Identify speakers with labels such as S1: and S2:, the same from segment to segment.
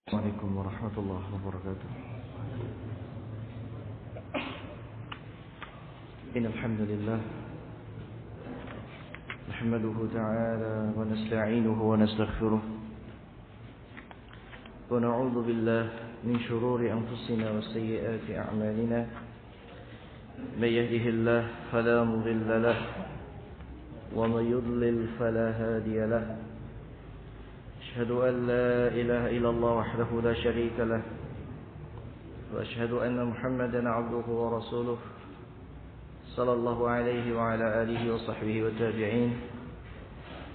S1: Assalamualaikum warahmatullahi wabarakatuh. Innal hamdalillah nahmaduhu ta'ala wa nasta'inuhu wa nastaghfiruh wa na'udzu billahi min shururi anfusina wa sayyiati a'malina. May yahdihillahu fala mudilla lahu wa may yudlil fala hadiya lahu. أشهد أن لا إله إلا الله وحده لا شريك له وأشهد أن محمدا عبده ورسوله صلى الله عليه وعلى آله وصحبه والتابعين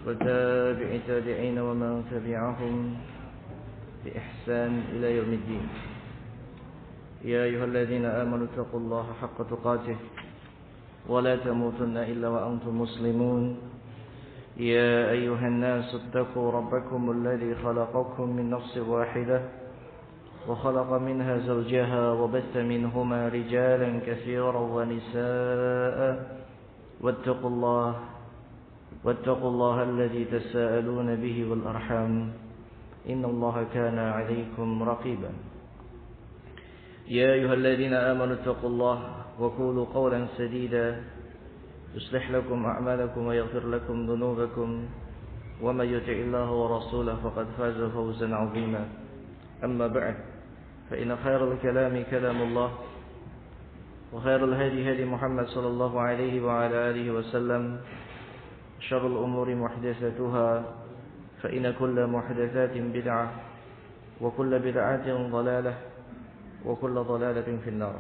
S1: وتابع تابعين ومن تبعهم بإحسان إلى يوم الدين. يا أيها الذين آمنوا اتقوا الله حق تقاته ولا تموتن إلا وأنتم مسلمون. يا أيها الناس اتقوا ربكم الذي خلقكم من نفس واحدة وخلق منها زوجها وبث منهما رجالا كثيرا ونساء واتقوا الله الذي تساءلون به والأرحام إن الله كان عليكم رقيبا. يا أيها الذين آمنوا اتقوا الله وقولوا قولا سديدا يصلح لكم أعمالكم ويغفر لكم ذنوبكم ومن يطع الله ورسوله فقد فاز فوزا عظيما. أما بعد فإن خير الكلام كلام الله وخير الهدي هدي محمد صلى الله عليه وعلى آله وسلم. شر الأمور محدثاتها فإن كل محدثات بدعة وكل بدعة ضلالة وكل ضلالة في النار.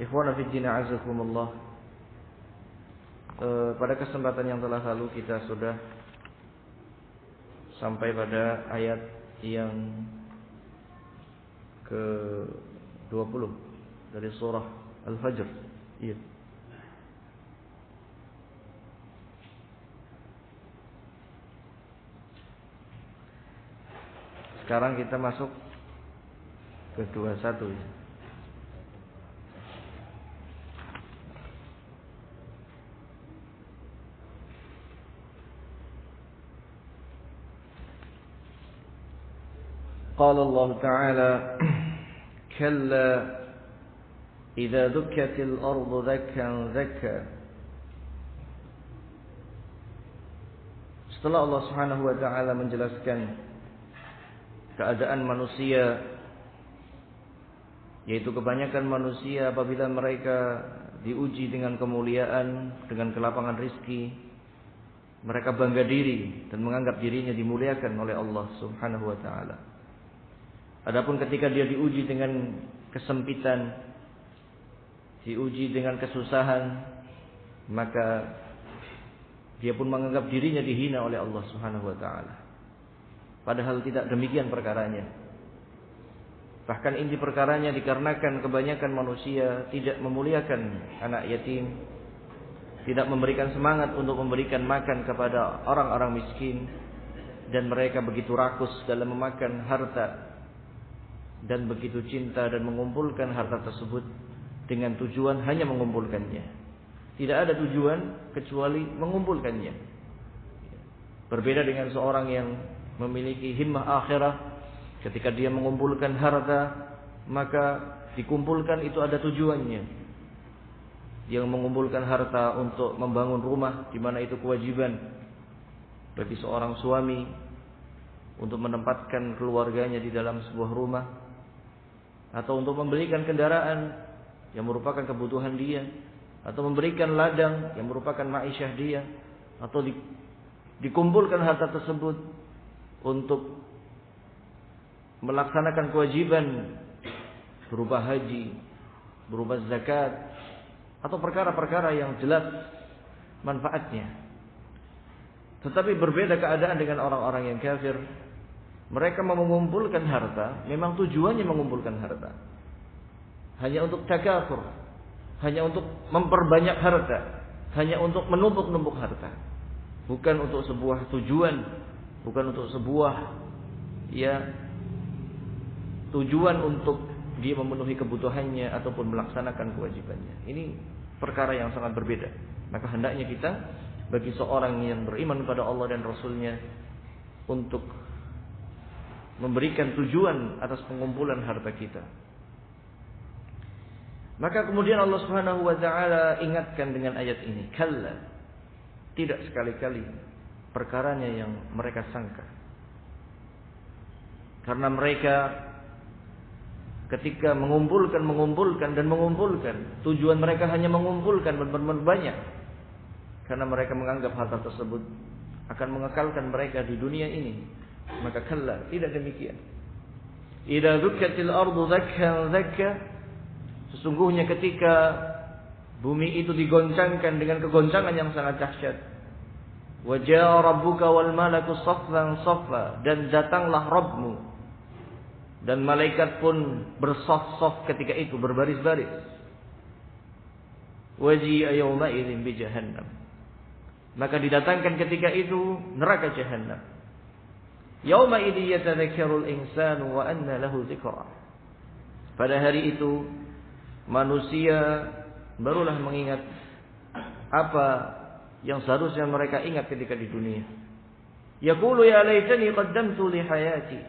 S1: إخوانا في الدين أعزكم الله. Pada kesempatan yang telah lalu kita sudah sampai pada ayat yang ke-20 dari surah Al-Fajr. Iya. Sekarang kita masuk ke 21 ya. قال الله تعالى كلا إذا دكت الأرض دكا دكا. Setelah Allah Subhanahu wa taala menjelaskan keadaan manusia, yaitu kebanyakan manusia apabila mereka diuji dengan kemuliaan, dengan kelapangan rizki, mereka bangga diri dan menganggap dirinya dimuliakan oleh Allah Subhanahu wa taala. Adapun ketika dia diuji dengan kesempitan, diuji dengan kesusahan, maka dia pun menganggap dirinya dihina oleh Allah Subhanahu wa taala. Padahal tidak demikian perkaranya. Bahkan inti perkaranya dikarenakan kebanyakan manusia tidak memuliakan anak yatim, tidak memberikan semangat untuk memberikan makan kepada orang-orang miskin, dan mereka begitu rakus dalam memakan harta dan begitu cinta dan mengumpulkan harta tersebut dengan tujuan hanya mengumpulkannya. Tidak ada tujuan kecuali mengumpulkannya. Berbeda dengan seorang yang memiliki himmah akhirah, ketika dia mengumpulkan harta, maka dikumpulkan itu ada tujuannya. Dia mengumpulkan harta untuk membangun rumah, di mana itu kewajiban bagi seorang suami untuk menempatkan keluarganya di dalam sebuah rumah, atau untuk membelikan kendaraan yang merupakan kebutuhan dia, atau memberikan ladang yang merupakan ma'isyah dia, atau dikumpulkan harta tersebut untuk melaksanakan kewajiban berupa haji, berupa zakat, atau perkara-perkara yang jelas manfaatnya. Tetapi berbeda keadaan dengan orang-orang yang kafir. Mereka mengumpulkan harta, memang tujuannya mengumpulkan harta hanya untuk takafur, hanya untuk memperbanyak harta, hanya untuk menumpuk-numpuk harta, bukan untuk sebuah tujuan, bukan untuk sebuah tujuan untuk dia memenuhi kebutuhannya ataupun melaksanakan kewajibannya. Ini perkara yang sangat berbeda. Maka hendaknya kita, bagi seorang yang beriman kepada Allah dan Rasulnya, untuk memberikan tujuan atas pengumpulan harta kita. Maka kemudian Allah Subhanahu wa taala ingatkan dengan ayat ini, kalla, tidak sekali-kali perkaranya yang mereka sangka. Karena mereka ketika mengumpulkan dan mengumpulkan, tujuan mereka hanya mengumpulkan benar-benar banyak. Karena mereka menganggap harta tersebut akan mengekalkan mereka di dunia ini. Maka kalla, tidak demikian. Idza dukkatil ardu dakkan dakka, sesungguhnya ketika bumi itu digoncangkan dengan kegoncangan yang sangat dahsyat. Wa jaa rabbuka wal malaku saffan saffa, dan datanglah Rabbmu dan malaikat pun bersaf-saf ketika itu, berbaris-baris. Waji'a yawma idzin bi jahannam, maka didatangkan ketika itu neraka jahannam. Yauma idzi yatadzakkarul insanu wa anna lahu dzikra. Pada hari itu manusia barulah mengingat apa yang seharusnya mereka ingat ketika di dunia. Yaqulu ya laitani qaddamtu li hayati.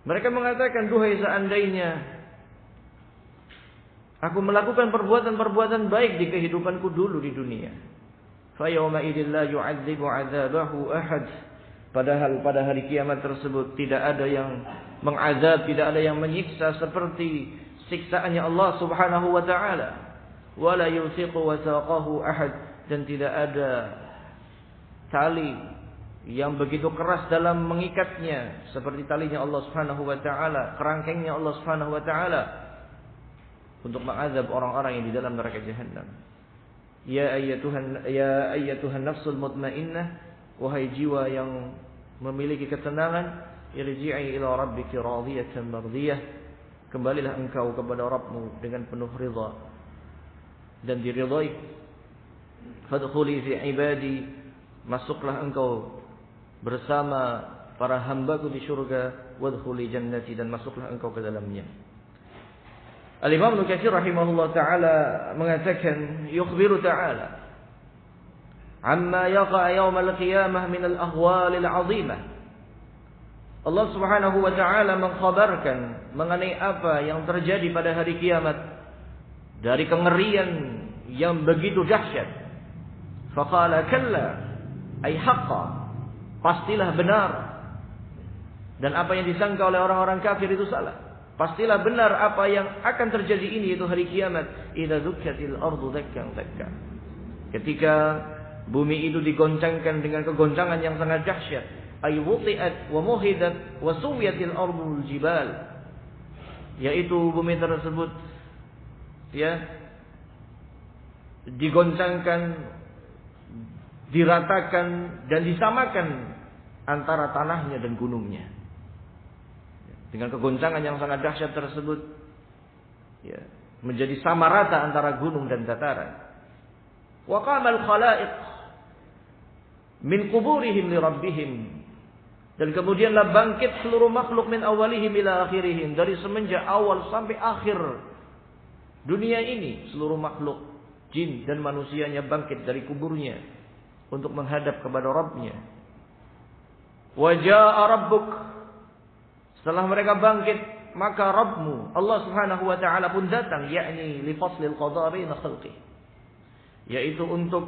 S1: Mereka mengatakan, duhai seandainya aku melakukan perbuatan-perbuatan baik di kehidupanku dulu di dunia. Fa yauma idzin la yu'adzibu 'adzabahu ahad. Padahal pada hari kiamat tersebut tidak ada yang mengazab, tidak ada yang menyiksa seperti siksaannya Allah Subhanahu wa taala. Wala yusiqu wasaqahu ahad, dan tidak ada tali yang begitu keras dalam mengikatnya seperti talinya Allah Subhanahu wa taala, kerangkengnya Allah Subhanahu wa taala untuk mengazab orang-orang yang di dalam neraka jahannam. Ya ayyatuhan nafsul mutmainnah, wahai jiwa yang memiliki ketenangan, irji'i ila rabbiki radiyatan mardiyah, kembalilah engkau kepada Rabbmu dengan penuh ridha dan diridhai. Fadkhuli fi ibadi, masuklah engkau bersama para hambaku di surga. Wadkhuli jannati, dan masuklah engkau ke dalamnya. Al-Imam Ibnu Katsir rahimahullah taala mengatakan, yukhbiru ta'ala amma yaqa yaum al-qiyamah min al-ahwal al-'azimah. Allah Subhanahu wa taala mengkhabarkan mengenai apa yang terjadi pada hari kiamat dari kengerian yang begitu dahsyat. Faqala kalla, ay haqqan, pastilah benar. Dan apa yang disangka oleh orang-orang kafir itu salah. Pastilah benar apa yang akan terjadi ini, yaitu hari kiamat. Idza dukkatil ardu dakkan dakka, ketika bumi itu digoncangkan dengan kegoncangan yang sangat dahsyat. Ay wuqi'at wa muhidat wa suwiyatil ardul jibal, yaitu bumi tersebut digoncangkan, diratakan dan disamakan antara tanahnya dan gunungnya. Dengan kegoncangan yang sangat dahsyat tersebut, menjadi sama rata antara gunung dan dataran. Wa qamal khalaiq min quburihim li rabbihim, dan kemudianlah bangkit seluruh makhluk min awalihim ila akhirihim, dari semenjak awal sampai akhir dunia ini, seluruh makhluk jin dan manusianya bangkit dari kuburnya untuk menghadap kepada Rabbnya. Wa jaa rabbuk, setelah mereka bangkit maka Rabbmu Allah Subhanahu wa taala pun datang, yakni li faslil qada baina khalqi, yaitu untuk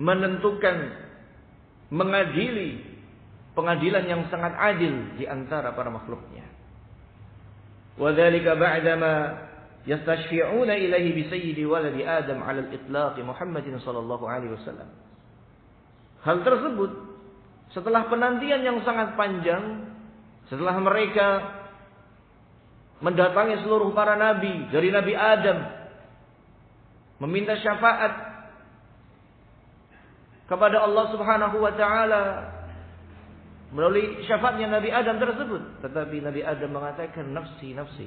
S1: menentukan, mengadili pengadilan yang sangat adil di antara para makhluknya. Wa dzalika ba'dama yastashfi'una ilaihi bi sayyidi waladi Adam 'ala al-itlaq Muhammadin sallallahu alaihi wasallam. Hal tersebut setelah penantian yang sangat panjang, setelah mereka mendatangi seluruh para nabi dari Nabi Adam, meminta syafaat kepada Allah Subhanahu wa taala melalui syafaatnya Nabi Adam tersebut, tetapi Nabi Adam mengatakan, nafsi nafsi,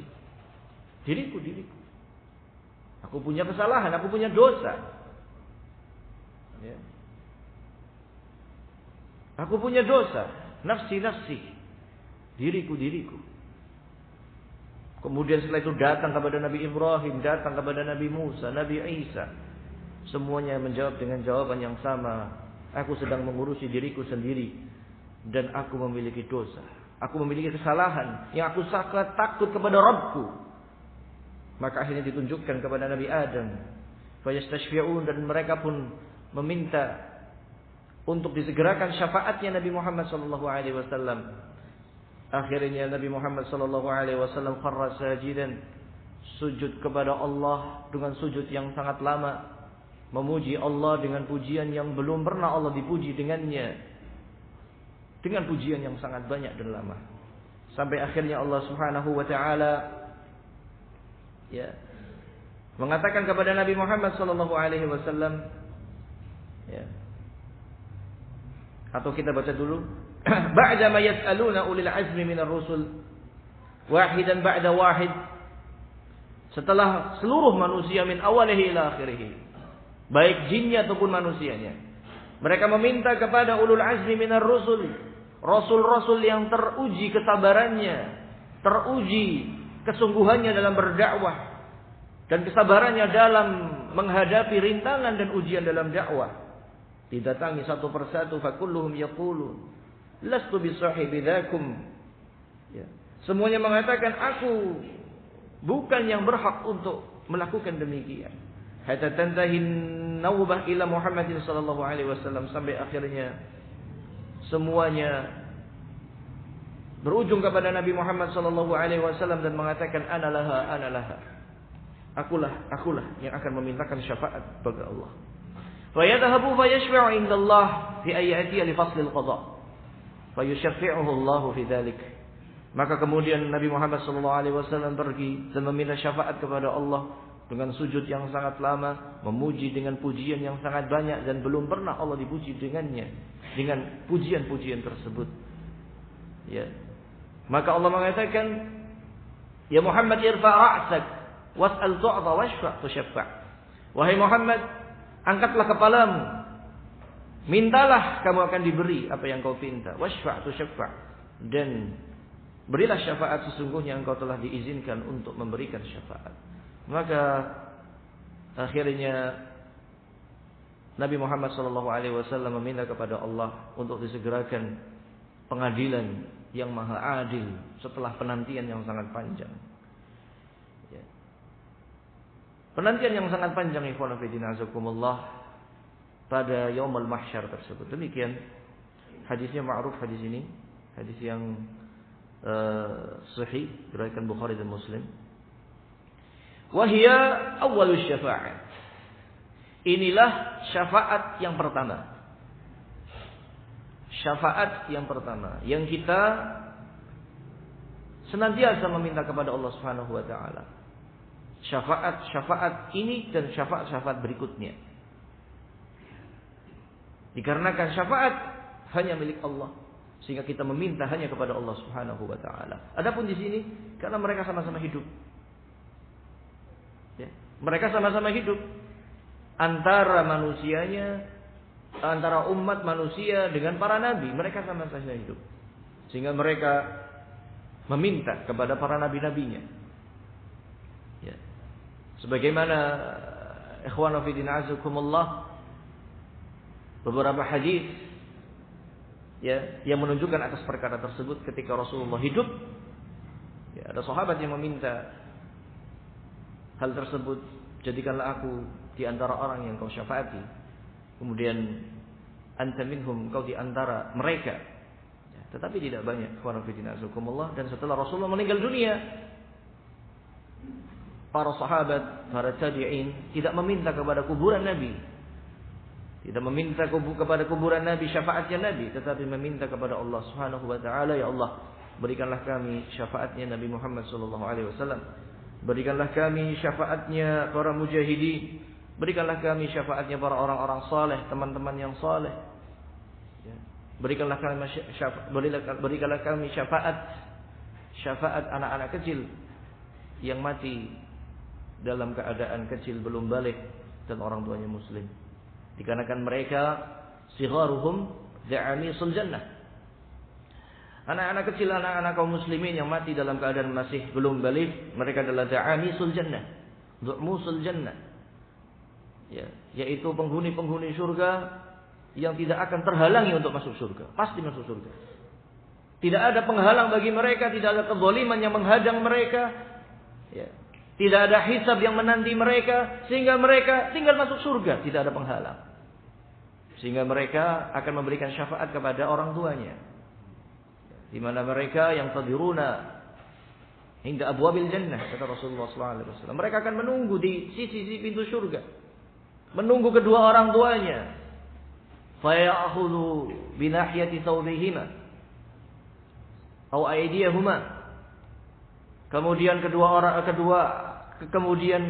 S1: diriku diriku, aku punya kesalahan, aku punya dosa, aku punya dosa, nafsi nafsi, diriku diriku. Kemudian setelah itu datang kepada Nabi Ibrahim, datang kepada Nabi Musa, Nabi Isa. Semuanya menjawab dengan jawaban yang sama. Aku sedang mengurusi diriku sendiri dan aku memiliki dosa. Aku memiliki kesalahan yang aku sangat takut kepada Rabbku. Maka akhirnya ditunjukkan kepada Nabi Adam. Fayastashfi'un, dan mereka pun meminta untuk disegerakan syafaatnya Nabi Muhammad sallallahu alaihi wasallam. Akhirnya Nabi Muhammad sallallahu alaihi wasallam kharra sajidan, sujud kepada Allah dengan sujud yang sangat lama, memuji Allah dengan pujian yang belum pernah Allah dipuji dengannya, dengan pujian yang sangat banyak dan lama. Sampai akhirnya Allah Subhanahu wa taala mengatakan kepada Nabi Muhammad sallallahu alaihi wasallam, atau kita baca dulu, ba'da ma yas'aluna ulil azmi minar rusul wahidan ba'da wahid, setelah seluruh manusia min awalihi ila akhirih, baik jinnya ataupun manusianya, mereka meminta kepada ulul azmi minar rusul, rasul-rasul yang teruji kesabarannya, teruji kesungguhannya dalam berdakwah dan kesabarannya dalam menghadapi rintangan dan ujian dalam dakwah. Didatangi satu persatu, fakulluhum yaqulun lastu bisahibi dzakum. Semuanya mengatakan aku bukan yang berhak untuk melakukan demikian. Hatta tantahin nawbah ila Muhammadin sallallahu alaihi wasallam, sampai akhirnya semuanya berujung kepada Nabi Muhammad sallallahu alaihi wasallam dan mengatakan analaha analaha. Akulah yang akan memintakan syafaat bagi Allah. Fa yadhhabu fa yashfa'u 'inda Allah fi ayati li fasl al-qada. Fa yushaffi'uhu Allah fi dzalik. Maka kemudian Nabi Muhammad sallallahu alaihi wasallam pergi dan meminta syafaat kepada Allah dengan sujud yang sangat lama, memuji dengan pujian yang sangat banyak dan belum pernah Allah dipuji dengannya, dengan pujian-pujian tersebut. Maka Allah mengatakan, ya Muhammad irfa' ra'sak was'al tu'ta washfa' tushaffa'. Wahai Muhammad, angkatlah kepalamu, mintalah kamu akan diberi apa yang kau pinta, washfa' tushaffa', dan berilah syafaat sesungguhnya engkau telah diizinkan untuk memberikan syafaat. Maka akhirnya Nabi Muhammad sallallahu alaihi wasallam meminta kepada Allah untuk disegerakan pengadilan yang maha adil setelah penantian yang sangat panjang. Penantian yang sangat panjang, ikhwan fillah azakumullah, pada yaumul mahsyar tersebut. Demikian hadisnya ma'ruf, hadis ini hadis yang sahih diriwayatkan Bukhari dan Muslim. Wahia awwalus syafa'at. Inilah syafaat yang pertama. Syafaat yang pertama yang kita senantiasa meminta kepada Allah Subhanahu wa taala. Syafaat ini dan syafaat berikutnya. Dikarenakan syafaat hanya milik Allah, sehingga kita meminta hanya kepada Allah Subhanahu wa taala. Adapun di sini karena mereka sama-sama hidup. Mereka sama-sama hidup antara manusianya, antara umat manusia dengan para nabi, mereka sama-sama hidup. Sehingga mereka meminta kepada para nabi-nabinya. Sebagaimana ikhwan fillah azakumullah, beberapa hadis yang menunjukkan atas perkara tersebut ketika Rasulullah hidup, ada sahabat yang meminta hal tersebut, jadikanlah aku di antara orang yang kau syafaati. Kemudian anta minhum, kau di antara mereka. Tetapi tidak banyak, ikhwan fillah azakumullah. Dan setelah Rasulullah meninggal dunia, para sahabat, para tabi'in tidak meminta kepada kuburan Nabi, tidak meminta kepada kuburan Nabi syafaatnya Nabi, tetapi meminta kepada Allah Subhanahu wa taala, ya Allah, berikanlah kami syafaatnya Nabi Muhammad sallallahu alaihi wasallam. Berikanlah kami syafaatnya para mujahidin. Berikanlah kami syafaatnya para orang-orang saleh, teman-teman yang saleh. Berikanlah kami syafaat anak-anak kecil yang mati dalam keadaan kecil, belum balik, dan orang tuanya muslim. Dikarenakan mereka sigharuhum da'amisul jannah. Anak-anak kecil, anak-anak kaum muslimin yang mati dalam keadaan masih belum balik, mereka adalah da'amisul jannah, du'musul jannah, yaitu penghuni-penghuni surga yang tidak akan terhalangi untuk masuk surga. Pasti masuk surga. Tidak ada penghalang bagi mereka, tidak ada kezaliman yang menghadang mereka. Ya. Tidak ada hisab yang menanti mereka, sehingga mereka tinggal masuk surga, tidak ada penghalang. Sehingga mereka akan memberikan syafaat kepada orang tuanya. Di mana mereka yang tadiruna hingga abwabil jannah, kata Rasulullah SAW. Mereka akan menunggu di sisi-sisi pintu surga, menunggu kedua orang tuanya. Faya'khudhu binahiyati thawbihima aw aydiyahuma. Kemudian kemudian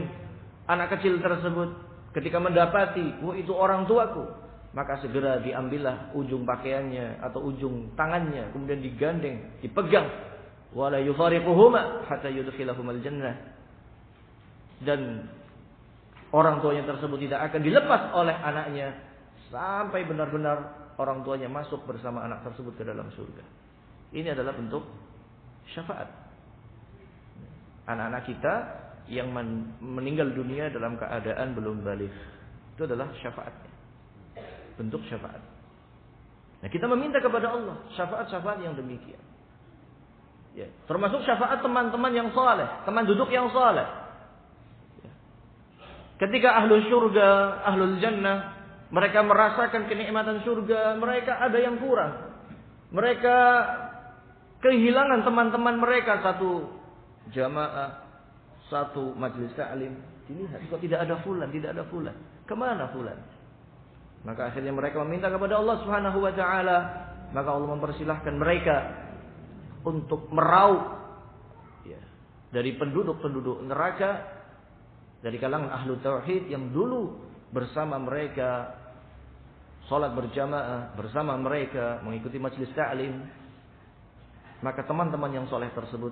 S1: anak kecil tersebut ketika mendapati, itu orang tuaku, maka segera diambillah ujung pakaiannya atau ujung tangannya, kemudian digandeng, dipegang, wala yufariquhuma hatta yudkhilahumal jannah. Dan orang tuanya tersebut tidak akan dilepas oleh anaknya sampai benar-benar orang tuanya masuk bersama anak tersebut ke dalam surga. Ini adalah bentuk syafaat. Anak-anak kita yang meninggal dunia dalam keadaan belum baligh, itu adalah syafaatnya. Bentuk syafaat. Nah, kita meminta kepada Allah syafaat-syafaat yang demikian. Ya, termasuk syafaat teman-teman yang saleh, teman duduk yang saleh. Ya. Ketika ahlul surga, ahlul jannah, mereka merasakan kenikmatan surga, mereka ada yang kurang. Mereka kehilangan teman-teman mereka, satu jamaah, satu majelis ta'lim. Dilihat kok tidak ada fulan, tidak ada fulan. Kemana fulan? Maka akhirnya mereka meminta kepada Allah Subhanahu wa taala, maka Allah mempersilahkan mereka untuk meraup ya, dari penduduk-penduduk neraka, dari kalangan ahlu tauhid yang dulu bersama mereka salat berjamaah, bersama mereka mengikuti majelis ta'lim. Maka teman-teman yang soleh tersebut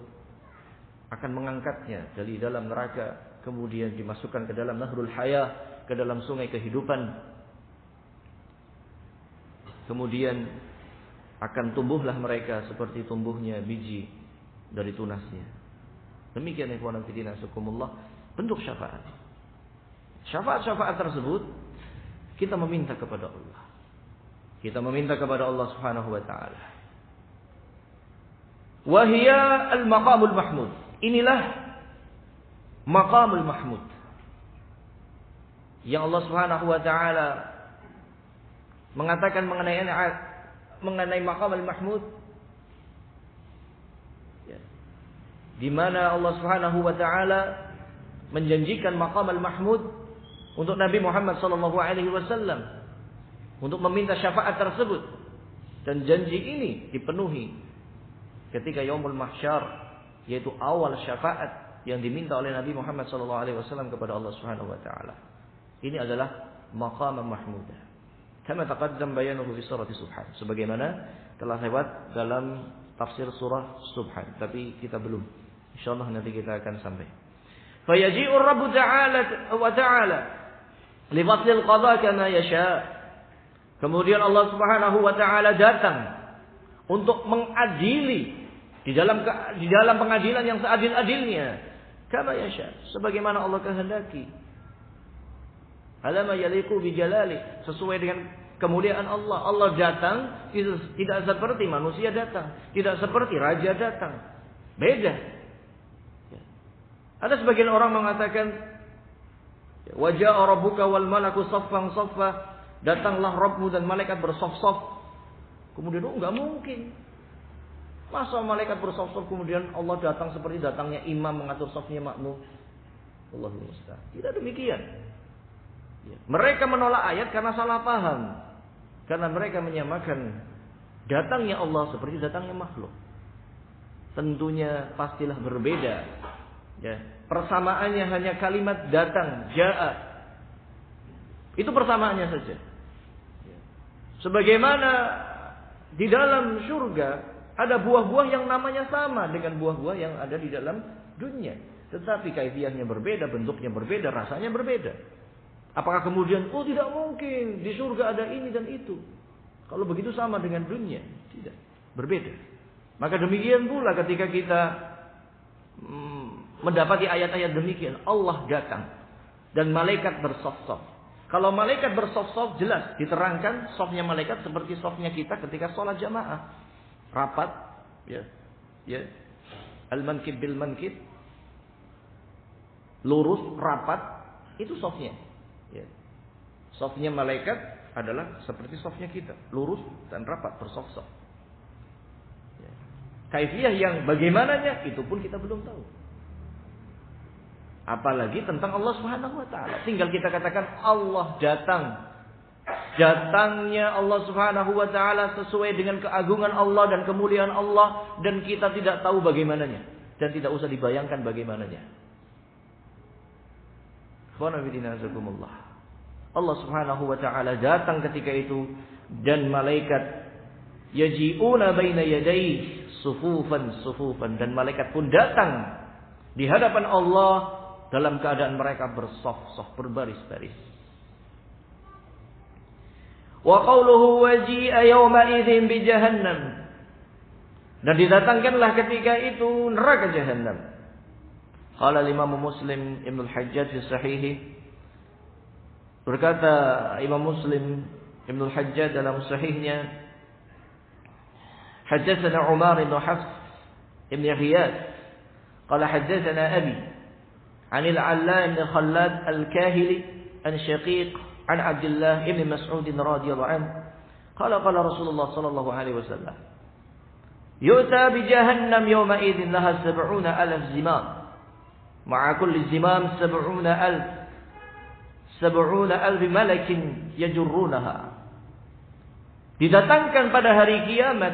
S1: akan mengangkatnya dari dalam neraka, kemudian dimasukkan ke dalam nahrul hayah, ke dalam sungai kehidupan. Kemudian akan tumbuhlah mereka seperti tumbuhnya biji dari tunasnya. Demikian ikhwan fillah sukumullah, bentuk syafaat. Syafaat-syafaat tersebut kita meminta kepada Allah. Kita meminta kepada Allah Subhanahu wa taala. Wa hiya al-maqamul mahmud. Inilah maqamul mahmud yang Allah Subhanahu wa taala mengatakan mengenai maqamul mahmud, ya, di mana Allah Subhanahu wa taala menjanjikan maqamul mahmud untuk Nabi Muhammad sallallahu alaihi wasallam untuk meminta syafaat tersebut, dan janji ini dipenuhi ketika yaumul mahsyar, yaitu awal syafaat yang diminta oleh Nabi Muhammad SAW kepada Allah Subhanahu wa taala. Ini adalah maqam mahmudah. Kama taqaddam bayanuhu fi surah Subhan. Sebagaimana telah lewat dalam tafsir surah Subhan, tapi kita belum. Insyaallah nanti kita akan sampai. Fayaji'ur Rabb ta'ala wa ta'ala li faslil qada kama yasha. Kemudian Allah Subhanahu wa taala datang untuk mengadili di dalam pengadilan yang seadil-adilnya, kama yasha, sebagaimana Allah kehendaki. Alama yaliqu bi jalali, sesuai dengan kemuliaan Allah. Allah datang tidak seperti manusia datang, tidak seperti raja datang. Beda. Ada sebagian orang mengatakan, wa jaa rabbuka wal malaku saffan saffa, datanglah Rabbmu dan malaikat bersaf-saf. Kemudian enggak mungkin. Masa malaikat bersaf-saf kemudian Allah datang seperti datangnya imam mengatur safnya makmum? Allahul musta'an. Tidak demikian. Ya. Mereka menolak ayat karena salah paham. Karena mereka menyamakan datangnya Allah seperti datangnya makhluk. Tentunya pastilah berbeda. Ya. Persamaannya hanya kalimat datang, ja'a. Itu persamaannya saja. Ya. Sebagaimana di dalam surga ada buah-buah yang namanya sama dengan buah-buah yang ada di dalam dunia. Tetapi kaifiyahnya berbeda, bentuknya berbeda, rasanya berbeda. Apakah kemudian, tidak mungkin di surga ada ini dan itu. Kalau begitu sama dengan dunia. Tidak, berbeda. Maka demikian pula ketika kita mendapati ayat-ayat demikian. Allah datang dan malaikat bersaf-saf. Kalau malaikat bersaf-saf jelas diterangkan safnya malaikat seperti safnya kita ketika sholat jamaah. Rapat, ya. Ya. Al-mankib bil mankib. Lurus, rapat, itu safnya. Ya. Safnya malaikat adalah seperti safnya kita, lurus dan rapat bersaf-saf. Ya. Kaifiyah yang bagaimananya itu pun kita belum tahu. Apalagi tentang Allah Subhanahu wa taala. Tinggal kita katakan Allah datang. Datangnya Allah Subhanahu wa taala sesuai dengan keagungan Allah dan kemuliaan Allah dan kita tidak tahu bagaimananya dan tidak usah dibayangkan bagaimananya. Allah Subhanahu wa taala datang ketika itu dan malaikat yaji'una baina yadayhi sufufan dan malaikat pun datang di hadapan Allah dalam keadaan mereka bersaf-saf berbaris-baris. Wa qawluhu waji'a yawma idzin bi jahannam. Dan didatangkanlah ketika itu neraka jahannam. Qala Imam Muslim Ibnu Al-Hajjaj fi sahihi, berkata Imam Muslim Ibnu Al-Hajjaj dalam sahihnya, haddatsana Umar bin Hafs ibn Ghiyas qala haddatsana abi عن العلاء بن خلاد الكاهلي عن شقيق عن عبد الله بن مسعود رضي الله عنه قال قال رسول الله صلى الله عليه وسلم يؤتى بجهنم يومئذ لها 70,000 زمام مع كل زمام 70,000 ملك يجرونها. Didatangkan pada hari kiamat,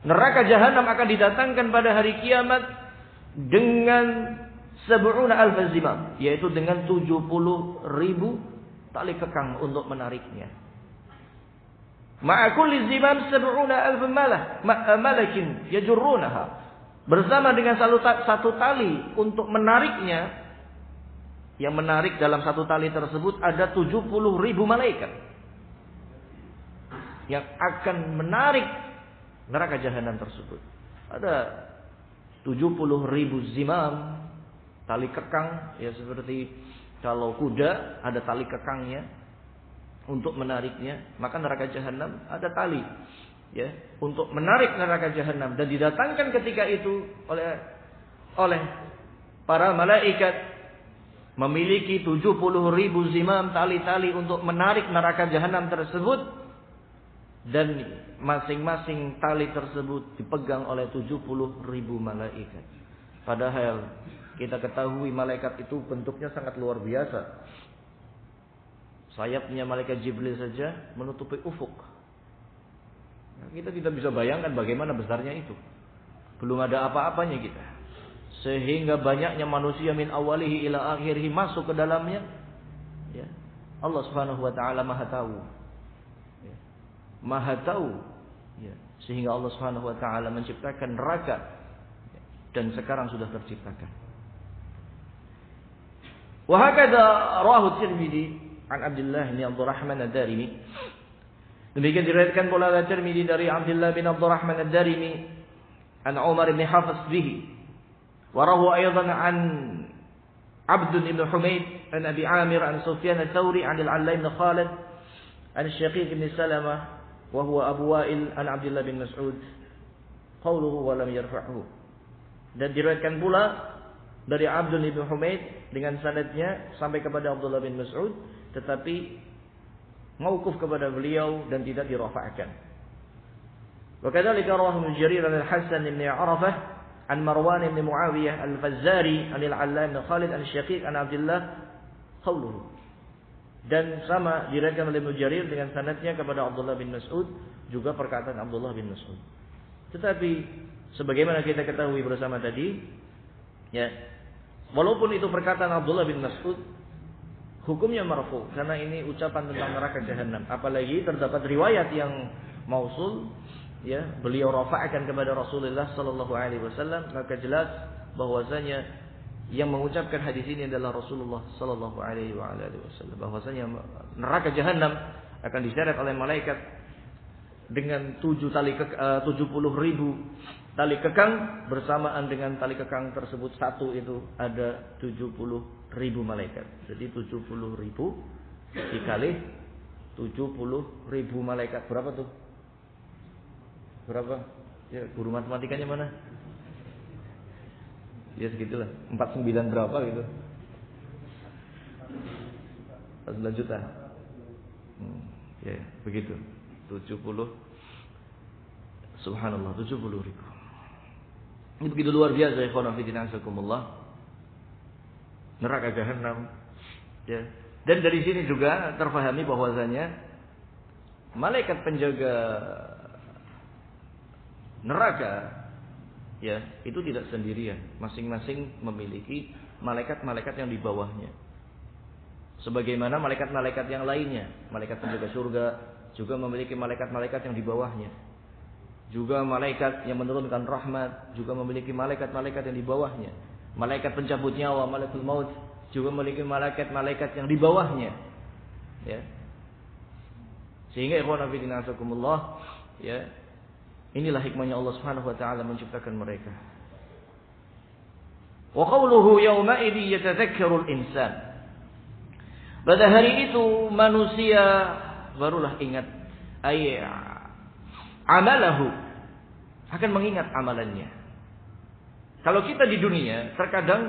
S1: neraka jahanam akan didatangkan pada hari kiamat dengan 70,000 zimam, yaitu dengan 70.000 tali kekang untuk menariknya. Ma'a kulli zimam 70,000 malakin yajurrunaha. Bersama dengan satu tali untuk menariknya, yang menarik dalam satu tali tersebut ada 70.000 malaikat yang akan menarik neraka jahanam tersebut. Ada 70.000 zimam, tali kekang, ya seperti kalau kuda ada tali kekangnya untuk menariknya, maka neraka jahanam ada tali, ya, untuk menarik neraka jahanam. Dan didatangkan ketika itu oleh para malaikat memiliki 70.000 zimam, tali-tali untuk menarik neraka jahanam tersebut, dan masing-masing tali tersebut dipegang oleh 70.000 malaikat. Padahal kita ketahui malaikat itu bentuknya sangat luar biasa. Sayapnya malaikat Jibril saja menutupi ufuk. Nah, kita tidak bisa bayangkan bagaimana besarnya itu. Belum ada apa-apanya kita. Sehingga banyaknya manusia min awalihi ila akhirihi masuk ke dalamnya. Ya. Allah Subhanahu wa taala Maha tahu. Ya. Maha tahu. Ya. Sehingga Allah Subhanahu wa taala menciptakan neraka, ya, dan sekarang sudah terciptakan. وهكذا رواه الترمذي عن عبد الله بن عبد الرحمن الدارمي. Demikian diriwayatkan pula oleh Tirmidzi dari Abdullah bin Abdul Rahman Ad-Darimi an Umar bin Hafs bihi. Wa rahu aidan an Abd bin Humayd an Abi Amir an Sufyan ats-Tsauri an Al-'Alla bin Khalid an Syaqiq bin Salamah wa huwa Abu Wa'il an Abdullah bin Mas'ud qawluhu wa lam yarfa'hu. Dan diriwayatkan pula dari Abdul bin Humaid dengan sanadnya sampai kepada Abdullah bin Mas'ud, tetapi mauquf kepada beliau dan tidak dirafa'kan. Wa kadzalika rawahu Ibnu Jarir al-Hasan bin Arafah an Marwan bin Muawiyah al-Fazzari an Al-'Alla bin Khalid an Syaqiq an Abdullah qawluhu. Dan sama diriwayatkan oleh Ibnu Jarir dengan sanadnya kepada Abdullah bin Mas'ud, juga perkataan Abdullah bin Mas'ud. Tetapi sebagaimana kita ketahui bersama tadi, ya, walaupun itu perkataan Abdullah bin Mas'ud, hukumnya marfu karena ini ucapan tentang neraka jahanam. Apalagi terdapat riwayat yang mausul, ya, beliau rafa'kan kepada Rasulullah sallallahu alaihi wasallam, maka jelas bahwasanya yang mengucapkan hadis ini adalah Rasulullah sallallahu alaihi wasallam, bahwasanya neraka jahanam akan diseret oleh malaikat dengan 70.000 tali kekang, bersamaan dengan tali kekang tersebut satu itu ada 70.000 malaikat. Jadi 70.000 dikali 70.000 malaikat. Berapa tuh? Berapa? Ya, guru matematikanya mana? Ya segitulah. 49 berapa gitu? 49 juta. Ya, begitu. 70. Subhanallah, 70.000. Ini begitu luar biasa, ikhwan fillah azakumullah. Neraka jahanam. Ya. Dan dari sini juga terfahami bahwasanya malaikat penjaga neraka ya, itu tidak sendirian. Masing-masing memiliki malaikat-malaikat yang di bawahnya. Sebagaimana malaikat-malaikat yang lainnya, malaikat penjaga surga juga memiliki malaikat-malaikat yang di bawahnya. Juga malaikat yang menurunkan rahmat juga memiliki malaikat-malaikat yang di bawahnya. Malaikat pencabut nyawa, malaikat maut juga memiliki malaikat-malaikat yang di bawahnya. Ya. Sehingga ikhwan fillah azakumullah, ya. Inilah hikmahnya Allah Subhanahu wa taala menciptakan mereka. Wa qawluhu yawma idzi yatadzakkarul insan. Pada hari itu manusia barulah ingat amalahu, akan mengingat amalannya. Kalau kita di dunia terkadang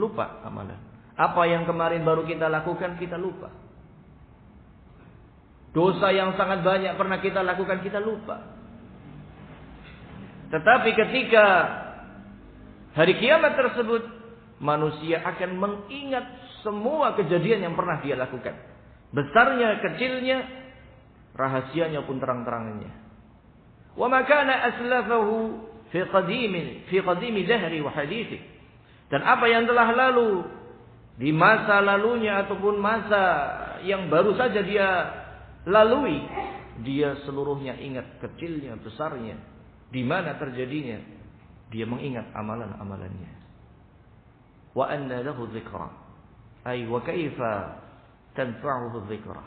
S1: lupa amalan. Apa yang kemarin baru kita lakukan kita lupa. Dosa yang sangat banyak pernah kita lakukan kita lupa. Tetapi ketika hari kiamat tersebut, manusia akan mengingat semua kejadian yang pernah dia lakukan. Besarnya, kecilnya, rahasianya pun terang-terangannya. Wa ma kana aslafahu fi qadimi dahri wa hadithi. Dan apa yang telah lalu di masa lalunya ataupun masa yang baru saja dia lalui, dia seluruhnya ingat, kecilnya, besarnya, di mana terjadinya, dia mengingat amalan-amalannya. Wa anna lahu dzikra, ay wa kaifa tanfa'uhu dzikra.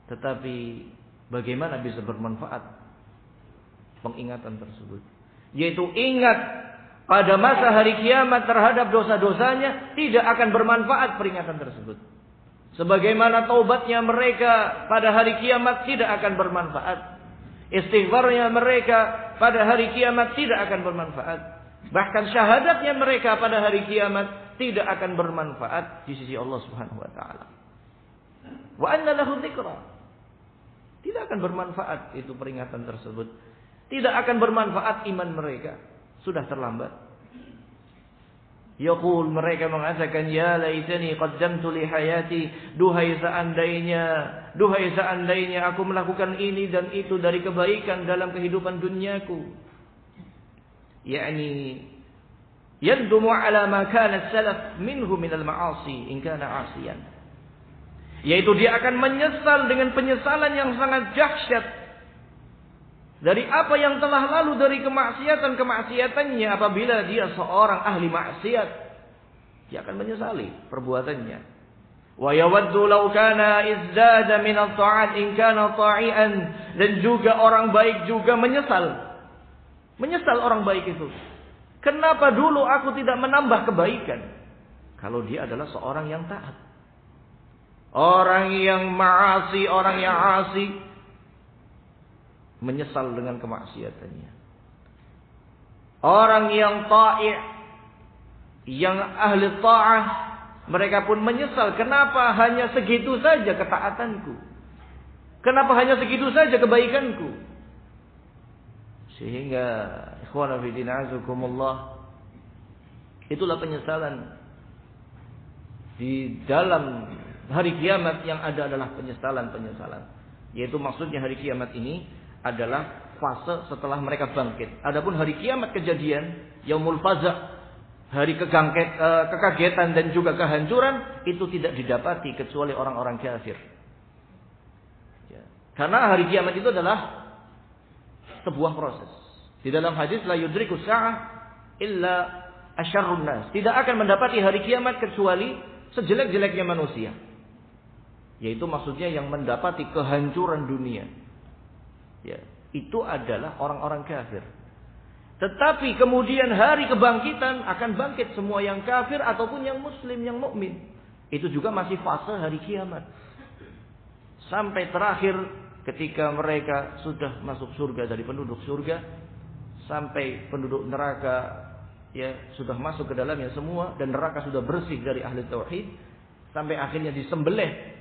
S1: Tetapi bagaimana bisa bermanfaat pengingatan tersebut? Yaitu ingat pada masa hari kiamat terhadap dosa-dosanya, tidak akan bermanfaat peringatan tersebut. Sebagaimana taubatnya mereka pada hari kiamat tidak akan bermanfaat. Istighfarnya mereka pada hari kiamat tidak akan bermanfaat. Bahkan syahadatnya mereka pada hari kiamat tidak akan bermanfaat di sisi Allah Subhanahu wa taala. Wa anna lahu dzikra. Tidak akan bermanfaat itu peringatan tersebut. Tidak akan bermanfaat iman mereka. Sudah terlambat. Yaqul, mereka mengatakan, ya laitani qaddamtu li hayati, duhai seandainya aku melakukan ini dan itu dari kebaikan dalam kehidupan duniaku. Yani yandumu ala ma kana salaf minhu min al-ma'asi in kana 'asiyan. Yaitu dia akan menyesal dengan penyesalan yang sangat dahsyat dari apa yang telah lalu dari kemaksiatannya apabila dia seorang ahli maksiat. Dia akan menyesali perbuatannya. Wa yawaddu law kana izdada min at-ta'at in kana ta'ian. Dan juga orang baik juga menyesal. Menyesal orang baik itu. Kenapa dulu aku tidak menambah kebaikan? Kalau dia adalah seorang yang taat. Orang yang ma'asi, orang yang asi, menyesal dengan kemaksiatannya. Orang yang ta'i', yang ahli ta'ah, mereka pun menyesal. Kenapa hanya segitu saja ketaatanku? Kenapa hanya segitu saja kebaikanku? Sehingga ikhwana fi din azakumullah, itulah penyesalan di dalam hari kiamat. Yang ada adalah penyesalan. Yaitu maksudnya hari kiamat ini adalah fase setelah mereka bangkit. Adapun hari kiamat kejadian, yaumul faza', hari kekagetan dan juga kehancuran, itu tidak didapati kecuali orang-orang kafir. Ya. Karena hari kiamat itu adalah sebuah proses. Di dalam hadis, la yudriku sa'ah illa asyarrun nas. Tidak akan mendapati hari kiamat kecuali sejelek-jeleknya manusia. Yaitu maksudnya yang mendapati kehancuran dunia. Ya, itu adalah orang-orang kafir. Tetapi kemudian hari kebangkitan akan bangkit semua yang kafir ataupun yang muslim, yang mukmin. Itu juga masih fase hari kiamat. Sampai terakhir ketika mereka sudah masuk surga dari penduduk surga, sampai penduduk neraka ya sudah masuk ke dalamnya semua, dan neraka sudah bersih dari ahli tauhid, sampai akhirnya disembelih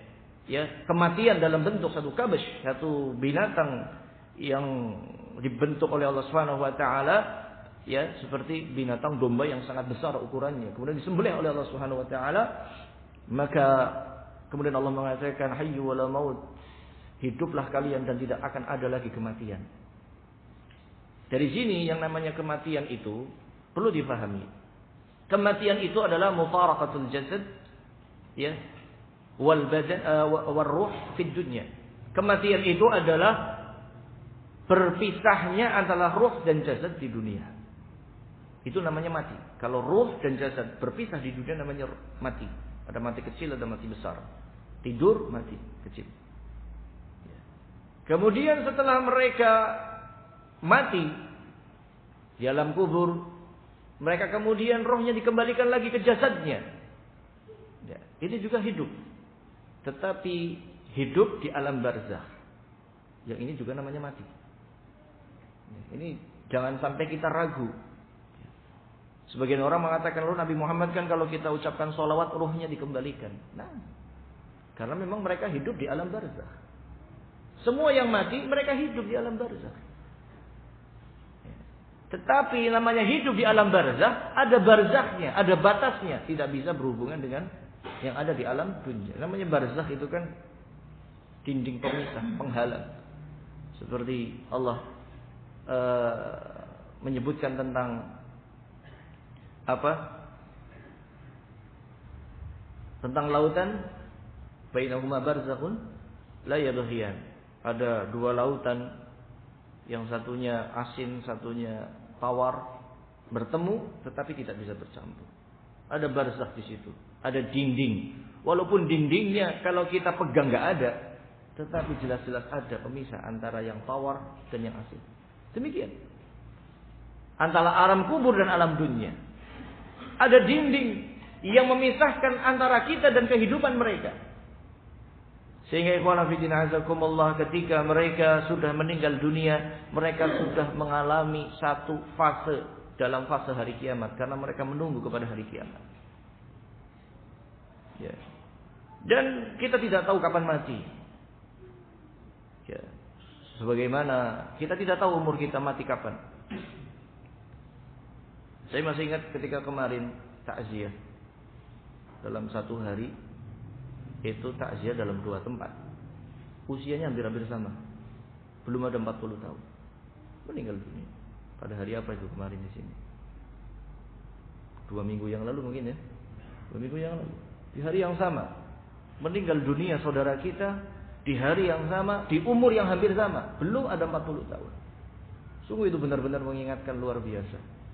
S1: ya kematian dalam bentuk satu kabsh, satu binatang yang dibentuk oleh Allah Subhanahu wa taala ya seperti binatang domba yang sangat besar ukurannya, kemudian disembelih oleh Allah Subhanahu wa taala. Maka kemudian Allah mengatakan hayyu wala maut, hiduplah kalian dan tidak akan ada lagi kematian. Dari sini yang namanya kematian itu perlu difahami. Kematian itu adalah mufaraqatul jasad ya wal badan wal ruh fid dunya. Kematian itu adalah berpisahnya antara ruh dan jasad di dunia. Itu namanya mati. Kalau ruh dan jasad berpisah di dunia namanya mati. Ada mati kecil, ada mati besar. Tidur, mati kecil. Kemudian setelah mereka mati di alam kubur, mereka kemudian rohnya dikembalikan lagi ke jasadnya. Ya, ini juga hidup. Tetapi hidup di alam barzakh. Yang ini juga namanya mati. Ini jangan sampai kita ragu. Sebagian orang mengatakan, lalu Nabi Muhammad kan kalau kita ucapkan sholawat ruhnya dikembalikan. Nah, karena memang mereka hidup di alam barzakh. Semua yang mati mereka hidup di alam barzakh. Tetapi namanya hidup di alam barzakh, ada barzakhnya, ada batasnya, tidak bisa berhubungan dengan yang ada di alam dunia. Namanya barzakh itu kan dinding pemisah, penghalang. Seperti Allah menyebutkan tentang tentang lautan, bainahuma barzakhun la yabghiyan. Ada dua lautan, yang satunya asin, satunya tawar, bertemu tetapi tidak bisa bercampur. Ada barzakh di situ, ada dinding. Walaupun dindingnya kalau kita pegang nggak ada, tetapi jelas-jelas ada pemisah antara yang tawar dan yang asin. Demikian antara alam kubur dan alam dunia. Ada dinding yang memisahkan antara kita dan kehidupan mereka. Sehingga ikhwan fillah azakumullah, ketika mereka sudah meninggal dunia, mereka sudah mengalami satu fase dalam fase hari kiamat, karena mereka menunggu kepada hari kiamat. Ya. Dan kita tidak tahu kapan mati. Ya. Sebagaimana kita tidak tahu umur kita mati kapan. Saya masih ingat ketika kemarin takziah dalam satu hari, itu takziah dalam dua tempat. Usianya hampir-hampir sama. Belum ada 40 tahun. Meninggal dunia. Pada hari apa itu kemarin di sini? 2 minggu yang lalu mungkin ya. 2 minggu yang lalu. Di hari yang sama. Meninggal dunia saudara kita di hari yang sama, di umur yang hampir sama. Belum ada 40 tahun. Sungguh itu benar-benar mengingatkan luar biasa.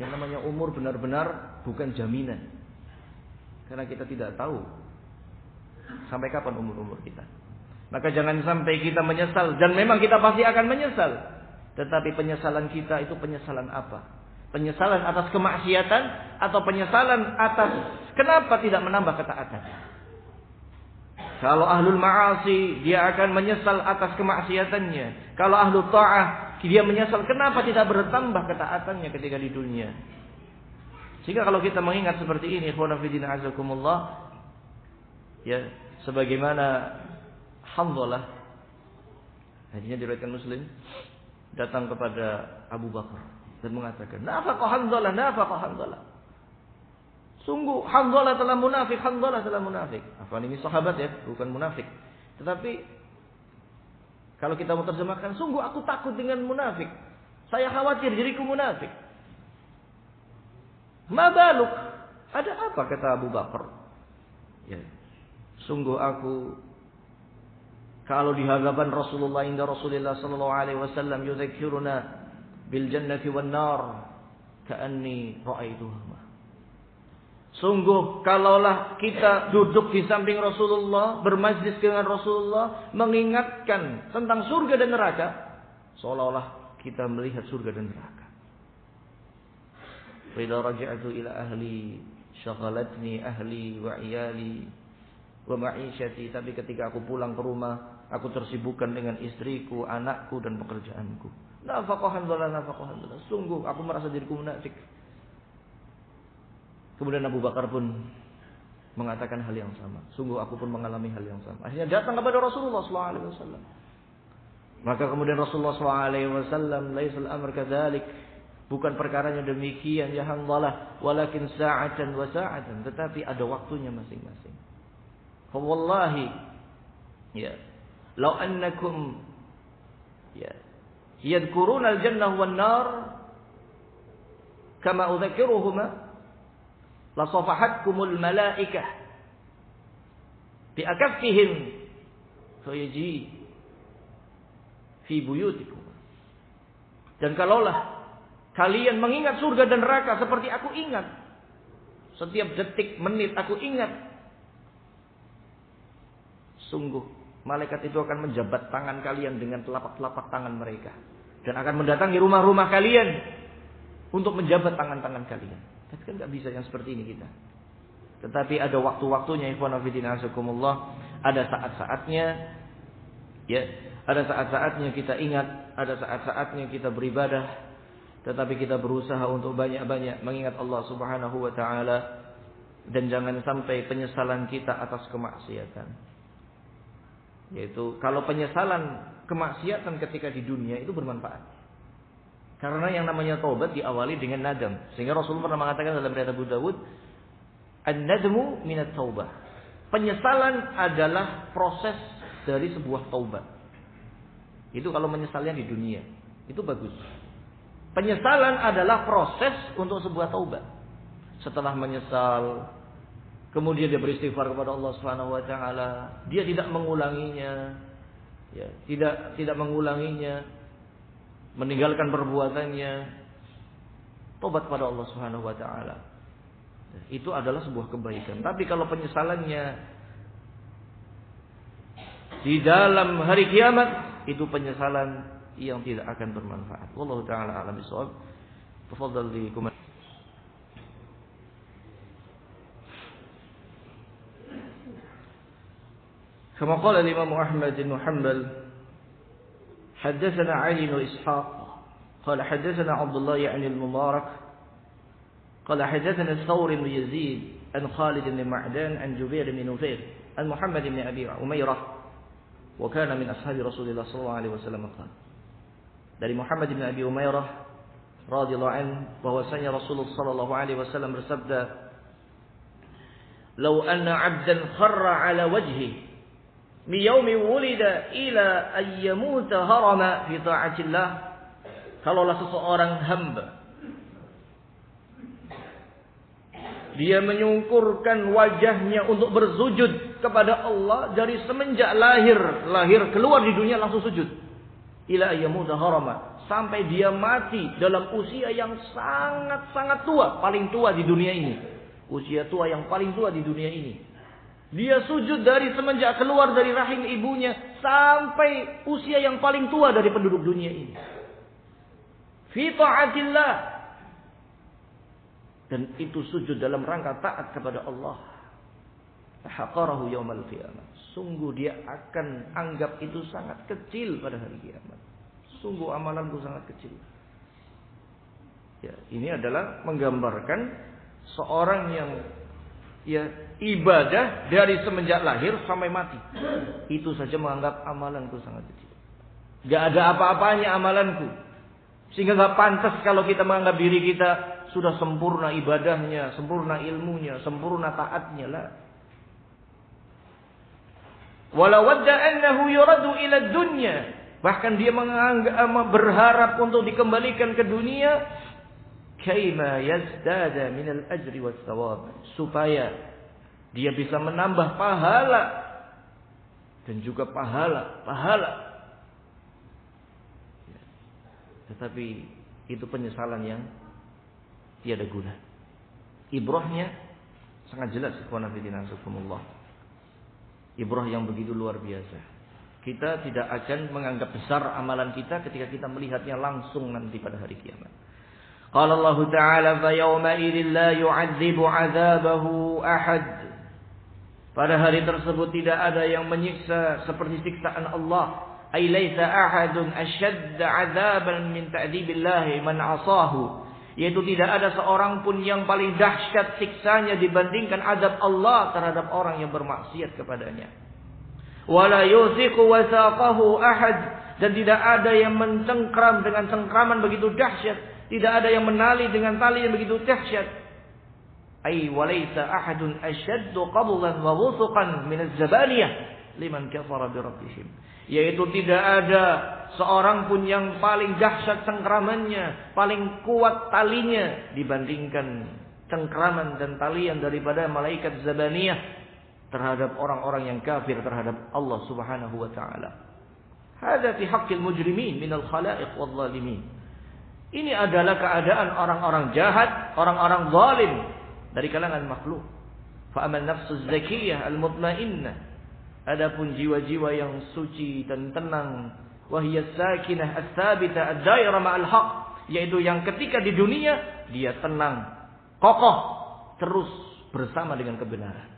S1: Yang namanya umur benar-benar bukan jaminan. Karena kita tidak tahu sampai kapan umur-umur kita. Maka jangan sampai kita menyesal. Dan memang kita pasti akan menyesal. Tetapi penyesalan kita itu penyesalan apa? Penyesalan atas kemaksiatan atau penyesalan atas kenapa tidak menambah ketaatan? Kalau ahlul ma'asi, dia akan menyesal atas kemaksiatannya. Kalau ahlul ta'ah, dia menyesal kenapa tidak bertambah ketaatannya ketika di dunia. Sehingga kalau kita mengingat seperti ini, ikhwan fillah azakumullah, ya, sebagaimana Hanzalah, hadisnya diriwayatkan Muslim, datang kepada Abu Bakar dan mengatakan, "Nafaqa Hanzalah, nafaqa Hanzalah." Sungguh Hanzalah telah munafik, Hanzalah telah munafik. Afwan, ini sahabat ya, bukan munafik. Tetapi kalau kita mau terjemahkan, sungguh aku takut dengan munafik. Saya khawatir diriku munafik. Ma baluk? Ada apa, kata Abu Bakar? Ya, sungguh aku kalau di hadapan Rasulullah, inda Rasulullah sallallahu alaihi wasallam yudzakiruna bil jannati wan nar ka'anni ra'aituhuma. Sungguh kalaulah kita duduk di samping Rasulullah, bermajlis dengan Rasulullah, mengingatkan tentang surga dan neraka, seolah-olah kita melihat surga dan neraka. Fa idza raja'tu ila ahli syaghalatni ahli wa iyali wa ma'isyati. Tapi ketika aku pulang ke rumah, aku tersibukkan dengan istriku, anakku dan pekerjaanku. Nafaqahan wala nafaqahan. Sungguh aku merasa diriku munafik. Kemudian Abu Bakar pun mengatakan hal yang sama. Sungguh aku pun mengalami hal yang sama. Akhirnya datang kepada Rasulullah SAW. Maka kemudian Rasulullah SAW, laisal amr kadzalik. Bukan perkaranya demikian ya Hanzalah, walakin sa'atan wa sa'atan. Tetapi ada waktunya masing-masing. Fa wallahi ya, law annakum ya yadhkuruna al-jannah wan nar kama udzakiruhuma la safahatkumul malaikah bi akaffihim fayaji fi buyutikum. Dan kalaulah kalian mengingat surga dan neraka seperti aku ingat, setiap detik menit aku ingat, sungguh malaikat itu akan menjabat tangan kalian dengan telapak-telapak tangan mereka dan akan mendatangi rumah-rumah kalian untuk menjabat tangan-tangan kalian. Tapi kan nggak bisa yang seperti ini kita. Tetapi ada waktu-waktunya, ikhwan fillah azakumullah. Ada saat-saatnya, ya, ada saat-saatnya kita ingat, ada saat-saatnya kita beribadah. Tetapi kita berusaha untuk banyak-banyak mengingat Allah Subhanahu wa taala dan jangan sampai penyesalan kita atas kemaksiatan. Yaitu kalau penyesalan kemaksiatan ketika di dunia itu bermanfaat. Karena yang namanya taubat diawali dengan nadam. Sehingga Rasulullah pernah mengatakan dalam riwayat Abu Dawud, "An-nadmu minat taubah." Penyesalan adalah proses dari sebuah taubat. Itu kalau menyesalnya di dunia, itu bagus. Penyesalan adalah proses untuk sebuah taubat. Setelah menyesal, kemudian dia beristighfar kepada Allah Subhanahu wa taala, dia tidak mengulanginya. Ya, tidak mengulanginya, meninggalkan perbuatannya, tobat kepada Allah Subhanahu wa taala. Itu adalah sebuah kebaikan. Tapi kalau penyesalannya di dalam hari kiamat, itu penyesalan yang tidak akan bermanfaat. Wallahu taala a'lam bishawab. Tafadhal li kum. كما قال الإمام أحمد بن حنبل حدثنا علي بن إسحاق قال حدثنا عبد الله يعني المبارك قال حدثنا الثور بن يزيد عن خالد بن معدان عن جبير بن نفير عن محمد بن أبي أميرة وكان من أصحاب رسول الله صلى الله عليه وسلم قال dari Muhammad bin Abi Umairah radhiyallahu anhu bahwasanya Rasulullah sallallahu alaihi wasallam bersabda, "Law anna 'abdan kharra 'ala wajhi min yaumi wulida ila an yamuta harama fi ta'atillah." Kalaulah seseorang hamba dia menyungkurkan wajahnya untuk bersujud kepada Allah dari semenjak lahir keluar di dunia langsung sujud. Ila ayamuda harama, sampai dia mati dalam usia yang sangat-sangat tua, paling tua di dunia ini. Usia tua yang paling tua di dunia ini. Dia sujud dari semenjak keluar dari rahim ibunya sampai usia yang paling tua dari penduduk dunia ini. Fi ta'atillah. Dan itu sujud dalam rangka taat kepada Allah. Haqarahu yaumal qiyamah. Sungguh dia akan anggap itu sangat kecil pada hari kiamat. Sungguh amalanku sangat kecil. Ya, ini adalah menggambarkan seorang yang ya ibadah dari semenjak lahir sampai mati. Itu saja menganggap amalanku sangat kecil. Gak ada apa-apanya amalanku. Sehingga gak pantas kalau kita menganggap diri kita sudah sempurna ibadahnya, sempurna ilmunya, sempurna taatnya lah. Walau wadda annahu yuradu ila dunya, bahkan dia berharap untuk dikembalikan ke dunia, kaima yazdada minal ajri was thawab, supaya dia bisa menambah pahala dan juga pahala. Tetapi itu penyesalan yang tiada guna. Ibrahnya sangat jelas, ikhwan fillah subhanallah. Ibrah yang begitu luar biasa. Kita tidak akan menganggap besar amalan kita ketika kita melihatnya langsung nanti pada hari kiamat. Qala Allah Ta'ala fa yawma idzin la yu'adzibu 'adzabahu ahad. Pada hari tersebut tidak ada yang menyiksa seperti siksaan Allah. Ay laisa ahadun ashadda 'adzaban min ta'dibillahi man 'asahu. Yaitu tidak ada seorang pun yang paling dahsyat siksanya dibandingkan azab Allah terhadap orang yang bermaksiat kepadanya. Wala yusiqu wasaqahu ahad. Dan tidak ada yang mencengkram dengan cengkraman begitu dahsyat. Tidak ada yang menali dengan tali yang begitu dahsyat. Ay walaysa ahadun ashaddu qablan wa wusuqan min az-zabaniyah liman kafara bi rabbihim. Yaitu tidak ada seorang pun yang paling dahsyat cengkramannya, paling kuat talinya dibandingkan cengkraman dan talian daripada malaikat Zabaniyah terhadap orang-orang yang kafir terhadap Allah Subhanahu wa taala. Hadza fi haqqil mujrimin minal khalaiq wal zalimin. Ini adalah keadaan orang-orang jahat, orang-orang zalim dari kalangan makhluk. Fa aman nafsuz zakiyah al-mutmainnah. Adapun jiwa-jiwa yang suci dan tenang, wahiyas sakinah ats-tsabitah ad-dairah ma'al haqq, yaitu yang ketika di dunia dia tenang, kokoh, terus bersama dengan kebenaran.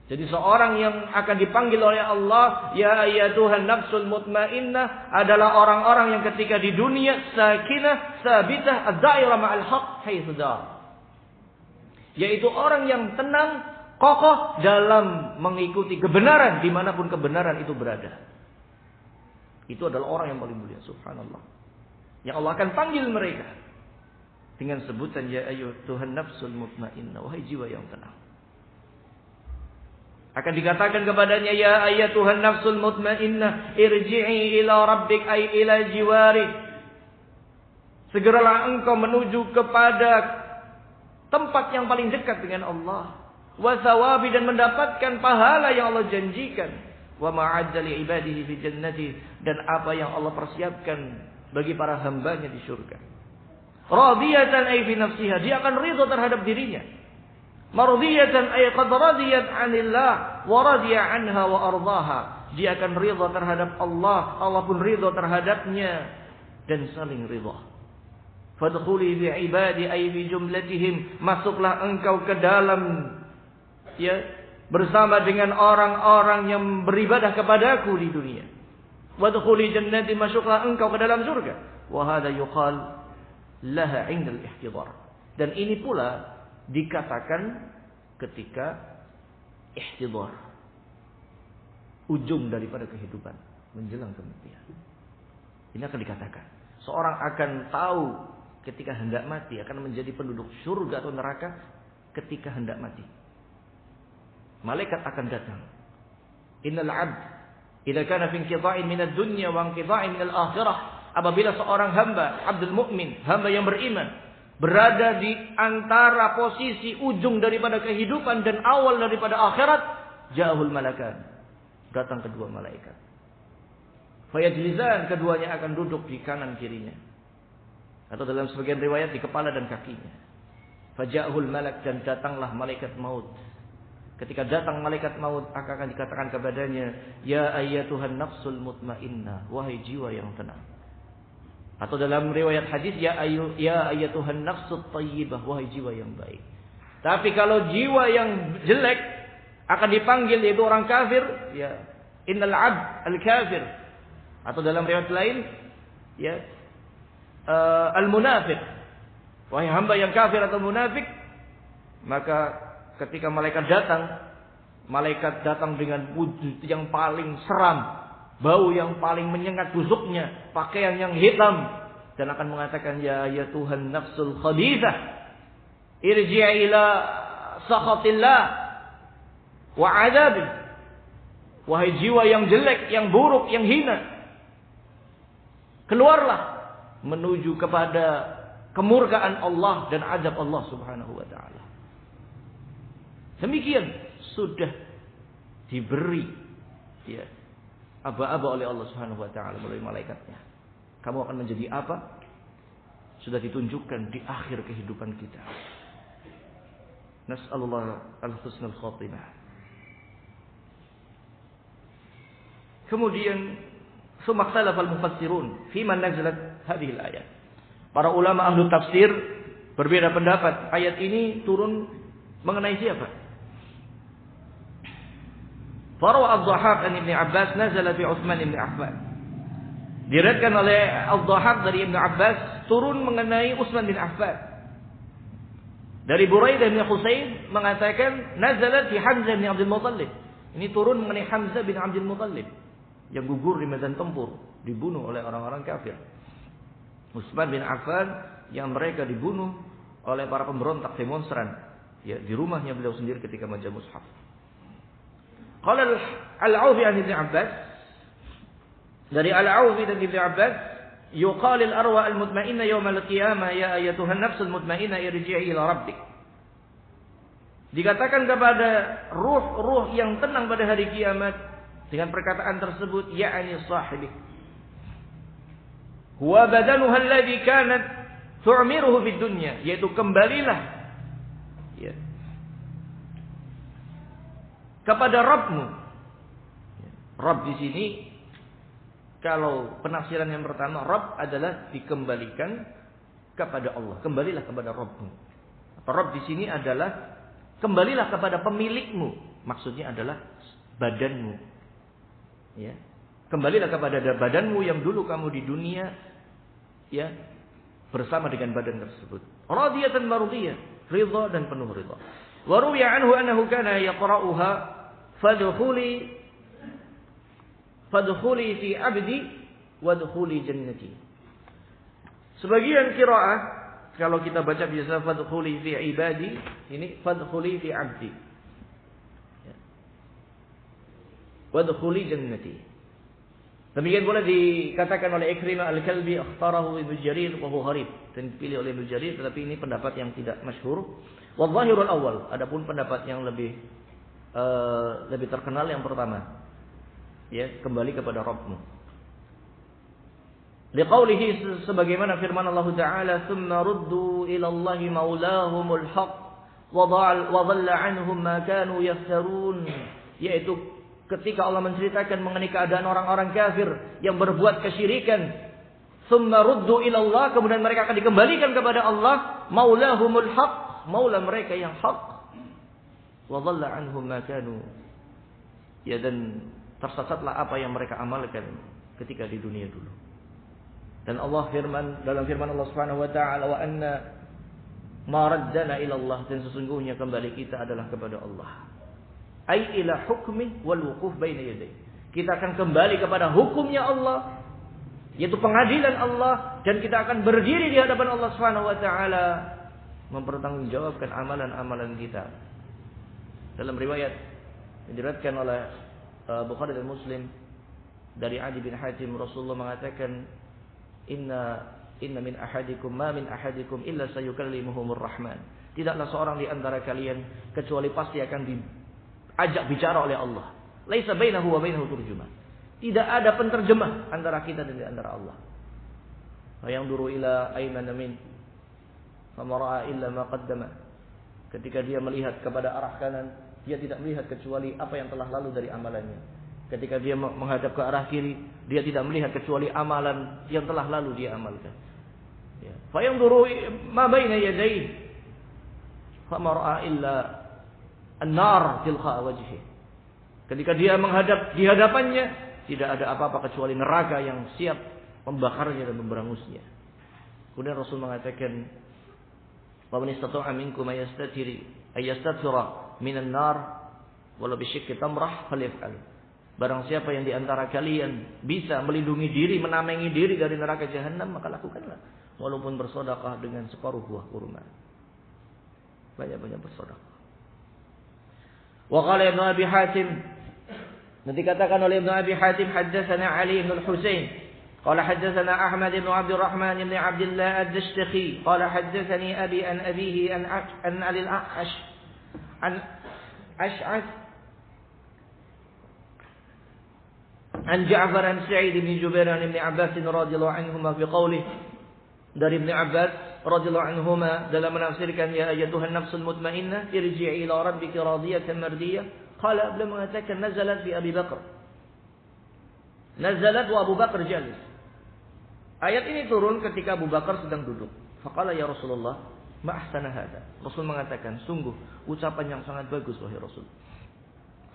S1: Jadi seorang yang akan dipanggil oleh Allah, ya ayyatuhan nafsul mutmainnah, adalah orang-orang yang ketika di dunia sakinah, sabitah, ad-dairah ma'al haqq haitsu dar. Yaitu orang yang tenang, kokoh dalam mengikuti kebenaran dimanapun kebenaran itu berada. Itu adalah orang yang paling mulia, subhanallah. Yang Allah akan panggil mereka dengan sebutan ya ayyatuhan nafsul mutmainnah, wahai jiwa yang tenang. Akan dikatakan kepadanya, ya ayyatuhan nafsul mutmainnah, irji'i ila rabbik ay ila jiwari. Segeralah engkau menuju kepada tempat yang paling dekat dengan Allah. Wa thawabi, dan mendapatkan pahala yang Allah janjikan. Wa ma'adda li ibadihi fi jannati, dan apa yang Allah persiapkan bagi para hambanya di surga. Radiyatan ay fi nafsiha, dia akan ridha terhadap dirinya. Mardiyatan ay qad radiyat 'anillah wa radiya 'anha wa ardaha. Dia akan ridha terhadap Allah, Allah pun ridha terhadapnya, dan saling ridha. Fadkhuli bi ibadi ay bi jumlatihim, masuklah engkau ke dalam bersama dengan orang-orang yang beribadah kepadaku di dunia. Wadkhuli jannati, masuklah engkau ke dalam surga. Wa hadha yuqal laha 'inda al-ihtidar. Dan ini pula dikatakan ketika ihtidar, ujung daripada kehidupan, menjelang kematian. Ini akan dikatakan. Seorang akan tahu ketika hendak mati, akan menjadi penduduk surga atau neraka ketika hendak mati. Malaikat akan datang. Innal 'abd idza kana fi inqita'in min ad-dunya wa inqita'in min al-akhirah. Apabila seorang hamba, abdul mukmin, hamba yang beriman, berada di antara posisi ujung daripada kehidupan dan awal daripada akhirat, ja'ahul malakan, datang kedua malaikat. Fayajlizan, keduanya akan duduk di kanan kirinya, atau dalam sebagian riwayat di kepala dan kakinya. Faja'ahul malak, dan datanglah malaikat maut. Ketika datang malaikat maut, akan dikatakan kepadanya, ya ayyatuhan nafsul mutmainnah, wahai jiwa yang tenang. Atau dalam riwayat hadis, ya ayyatuhan nafsut thayyibah, wahai jiwa yang baik. Tapi kalau jiwa yang jelek akan dipanggil, yaitu orang kafir, ya innal 'abd al-kafir. Atau dalam riwayat lain, ya al-munafiq, wahai hamba yang kafir atau munafik. Maka ketika malaikat datang dengan wujud yang paling seram, bau yang paling menyengat busuknya, pakaian yang hitam, dan akan mengatakan, ya Tuhan nafsul khabithah, irji' ila sakhatillah wa 'adzabih. Wahai jiwa yang jelek, yang buruk, yang hina, keluarlah menuju kepada kemurkaan Allah dan azab Allah Subhanahu wa taala. Demikian sudah diberi aba-aba oleh Allah Subhanahu wa taala melalui malaikatnya. Kamu akan menjadi apa? Sudah ditunjukkan di akhir kehidupan kita. Nas'alullah al-husnul khatimah. Kemudian summa ikhtalafa al-mufassirun fi man nazalat hadhihi al-ayat. Para ulama ahlu tafsir berbeda pendapat. Ayat ini turun mengenai siapa? Farwa Ad-Dhahhak an Ibn Abbas nazala fi Utsman bin Affan. Diriwayatkan oleh Ad-Dhahhak dari Ibn Abbas turun mengenai Utsman bin Affan. Dari Buraidah bin Husain mengatakan nazalat fi Hamzah bin Abdul Muttalib. Ini turun mengenai Hamzah bin Abdul Muttalib yang gugur di medan tempur, dibunuh oleh orang-orang kafir. Utsman bin Affan yang mereka dibunuh oleh para pemberontak demonstran, ya, di rumahnya beliau sendiri ketika membaca mushaf. Qala Al-Aufi an Ibn Abbas, dari Al-Aufi dan Ibn Abbas, yuqal al-arwa al-mutmainnah yawm al-qiyamah ya ayyatuhan nafsul mutmainnah irji'i ila rabbik. Dikatakan kepada ruh-ruh yang tenang pada hari kiamat dengan perkataan tersebut, ya'ni sahibik, huwa badanuha alladhi kanat tu'miruhu fid dunya, yaitu kembalilah, ya, kepada Rabbmu. Rabb di sini, kalau penafsiran yang pertama, Rabb adalah dikembalikan kepada Allah. Kembalilah kepada Rabbmu. Rabb di sini adalah kembalilah kepada pemilikmu. Maksudnya adalah badanmu. Ya. Kembalilah kepada badanmu yang dulu kamu di dunia, ya, bersama dengan badan tersebut. Radiyatan mardiyah, ridha dan penuh ridha. Wa ruwiya anhu annahu kana yaqra'uha fadkhuli fi 'abdi wadkhuli jannati. Sebagian qiraah kalau kita baca biasa fadkhuli fi 'ibadi, ini fadkhuli fi 'abdi. Ya. Wadkhuli jannati. Demikian pula dikatakan oleh Ikrimah Al-Kalbi akhtarahu Ibnu Jarir wa huwa gharib, dan dipilih oleh Ibnu Jarir, tetapi ini pendapat yang tidak masyhur. Wa dhahirul awal, adapun pendapat yang lebih terkenal yang pertama, ya, kembali kepada Rabbmu. Liqaulihi, sebagaimana firman Allah Ta'ala, "Tsumma ruddu ila Allahi maulahumul haqq wa dhalla 'anhum ma kanu yaftarun." Yaitu ketika Allah menceritakan mengenai keadaan orang-orang kafir yang berbuat kesyirikan, "Tsumma ruddu ila Allah", kemudian mereka akan dikembalikan kepada Allah, maulahumul haqq, maula mereka yang hak, wa dhalla 'anhum ma kanu, ya, dan tersesatlah apa yang mereka amalkan ketika di dunia dulu. Dan Allah dalam firman Allah Subhanahu wa taala, wa anna ma raddana ila Allah, dan sesungguhnya kembali kita adalah kepada Allah. Ai ila hukmi wal wuquf baina yaday. Kita akan kembali kepada hukumnya Allah, yaitu pengadilan Allah, dan kita akan berdiri di hadapan Allah Subhanahu wa taala mempertanggungjawabkan amalan-amalan kita. Dalam riwayat yang diriwayatkan oleh Bukhari dan Muslim dari Adi bin Hatim, Rasulullah mengatakan, Inna min ahadikum ma min ahadikum illa sayukallimuhumur rahman. Tidaklah seorang di antara kalian kecuali pasti akan diajak bicara oleh Allah. Laisa bainahu wa bainahu turjumah. Tidak ada penterjemah antara kita dan antara Allah. Wa yanzuru ila aymana min fama ra'a illa ma qaddama. Ketika dia melihat kepada arah kanan, dia tidak melihat kecuali apa yang telah lalu dari amalannya. Ketika dia menghadap ke arah kiri, dia tidak melihat kecuali amalan yang telah lalu dia amalkan. Ya. Fa yanzuru ma baina yadayhi fama ra'a illa an-nar tilqa wajhi. Ketika dia menghadap di hadapannya, tidak ada apa-apa kecuali neraka yang siap membakarnya dan memberangusnya. Kemudian Rasul mengatakan, "Wa man istata'a minkum ayastatira minan nar walau bisyikki tamrah falyaf'al." Barang siapa yang di antara kalian bisa melindungi diri, menamengi diri dari neraka jahanam, maka lakukanlah, walaupun bersedekah dengan separuh buah kurma. Banyak-banyak bersedekah. Wa qala Ibnu Abi Hatim, nanti katakan oleh Ibnu Abi Hatim, haddatsana Ali bin Al-Husain qala haddatsana Ahmad bin Abdurrahman bin Abdullah Ad-Dashtakhi qala haddatsani abi an abihi an al-A'ash an Ash'ath an Ja'far an Sa'id bin Jubair an Ibn Abbas radhiyallahu anhuma fi qawlihi, dari Ibn Abbas radhiyallahu anhuma dalam menafsirkan ya ayyatuhan nafsul mutmainnah irji'i ila rabbika radiyatan mardiyah, qala, beliau mengatakan nazalat bi Abi Bakar, nazalat wa Abu Bakar jalis. Ayat ini turun ketika Abu Bakar sedang duduk. Faqala ya Rasulullah, ma ahsana hada. Rasul mengatakan, sungguh ucapan yang sangat bagus wahai Rasul.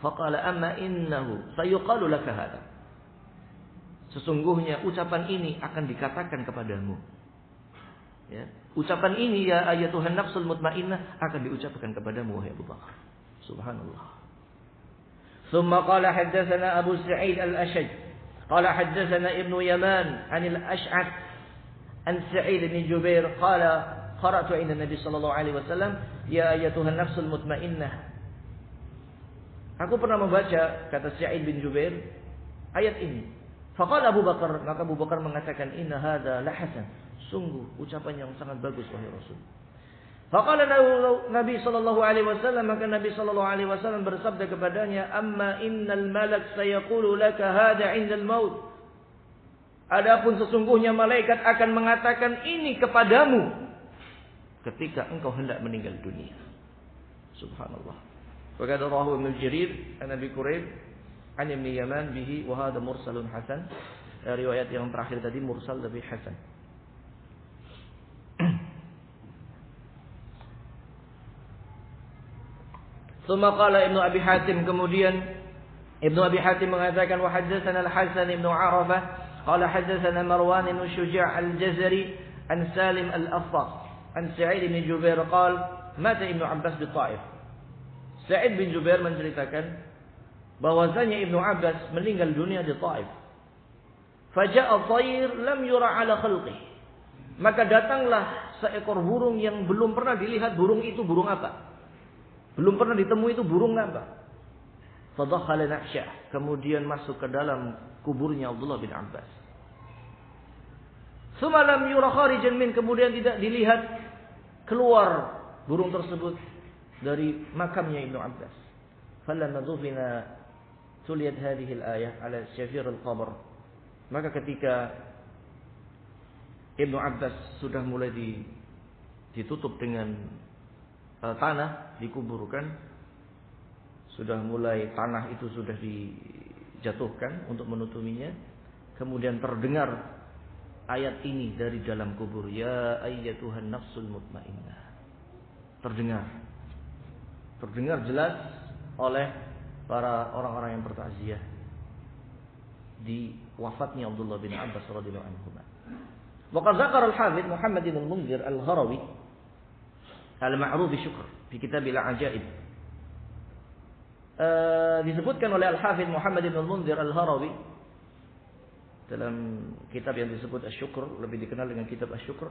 S1: Faqala amma innahu sayuqalu laka hada. Sesungguhnya ucapan ini akan dikatakan kepadamu. Ya. Ucapan ini ya ayatuhan nafsul mutmainnah akan diucapkan kepadamu wahai Abu Bakar. Subhanallah. Thumma qala haddatsana Abu Sa'id al-Ashaj. قال حدثنا ابن يمان عن الأشعث عن سعيد بن جبير قال قرأت عند النبي صلى الله عليه وسلم يا أيتها النفس المطمئنة. Aku pernah membaca, kata Sa'id bin Jubair, ayat ini. Faqala Abu Bakar, maka Abu Bakar mengatakan inna hadza la hasan. Sungguh ucapan yang sangat bagus wahai Rasul. Faqala Nabi sallallahu alaihi wasallam, maka Nabi sallallahu alaihi wasallam bersabda kepadanya, "Amma innal malak sayaqulu laka hadza 'indal maut." Adapun sesungguhnya malaikat akan mengatakan ini kepadamu ketika engkau hendak meninggal dunia. Subhanallah. Wa qad rawahu Ibnu Jarir an Abi Quraib an Ibnu Yaman bihi wa hadha mursalun hasan. Riwayat yang terakhir tadi mursal lebih hasan. Tsumma qala Ibnu Abi Hatim, kemudian Ibnu Abi Hatim mengatakan wa haddatsana Al-Hasan Ibnu Arafah qala haddatsana Marwan bin Syuja' Al-Jazari an Salim Al-Affaq an Sa'id bin Jubair qala mata Ibnu Abbas di Taif. Sa'id bin Jubair menceritakan bahwasanya Ibnu Abbas meninggal dunia di Taif. Faja'a tayr lam yura 'ala khalqihi. Maka datanglah seekor burung yang belum pernah dilihat burung itu burung apa. Belum pernah ditemui itu burung apa. Fadakhala nahsyah, kemudian masuk ke dalam kuburnya Abdullah bin Abbas. Tsumma lam yura kharijan min, kemudian tidak dilihat keluar burung tersebut dari makamnya Ibnu Abbas. Falamma dhufina tuliyat hadhihi al-ayah ala syafir al-qabr. Maka ketika Ibnu Abbas sudah mulai ditutup dengan tanah, dikuburkan, sudah mulai tanah itu sudah dijatuhkan untuk menutupinya, kemudian terdengar ayat ini dari dalam kubur, ya ayyatuhan nafsul mutmainnah. Terdengar jelas oleh para orang-orang yang bertakziah di wafatnya Abdullah bin Abbas radhiyallahu anhu. Wa qad dzakara al-Hafidz Muhammad bin Munzir al-Harawi al-Ma'ruf bi Syukr di kitab Al-Ajaib. Disebutkan oleh Al-Hafidz Muhammad bin Munzir al-Harawi dalam kitab yang disebut Asy-Syukr, lebih dikenal dengan kitab Asy-Syukr,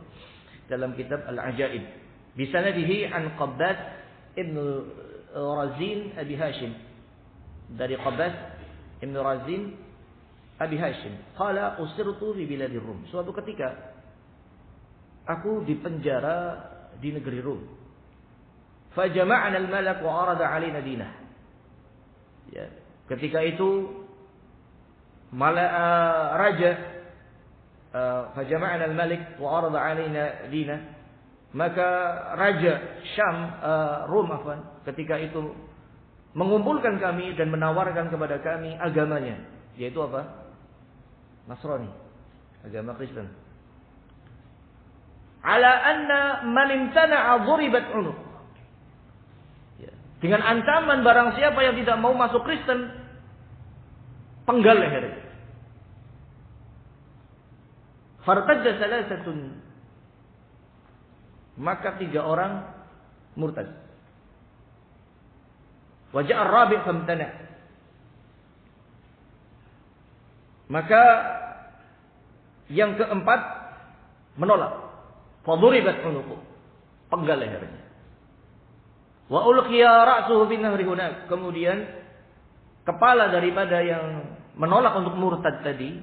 S1: dalam kitab Al-Ajaib. Bi sanadihi an Qabbas ibn Razin Abi Hashim, dari Qabbas ibn Razin Abi Hashim, qala usirtu fi biladir Rum. Suatu ketika aku dipenjara di negeri Rum. Fajama'na al-malak wa arada 'alaina dinah. Ya, ketika itu raja fajama'na al-malik wa arada 'alaina dinah, maka raja Syam Rum ketika itu mengumpulkan kami dan menawarkan kepada kami agamanya, yaitu apa? Nasrani, agama Kristen. Ala anna man imtana'a dhuribat 'unuq. Ya. Dengan ancaman barang siapa yang tidak mau masuk Kristen, penggal lehernya. Fartadda salasatun, maka 3 orang murtad. Wa ja'a ar-rabi' famtana', maka yang keempat menolak. Faduribat unuqu, penggal lehernya. Wa ulqiya ra'suhu fi nahri hunak, kemudian kepala daripada yang menolak untuk murtad tadi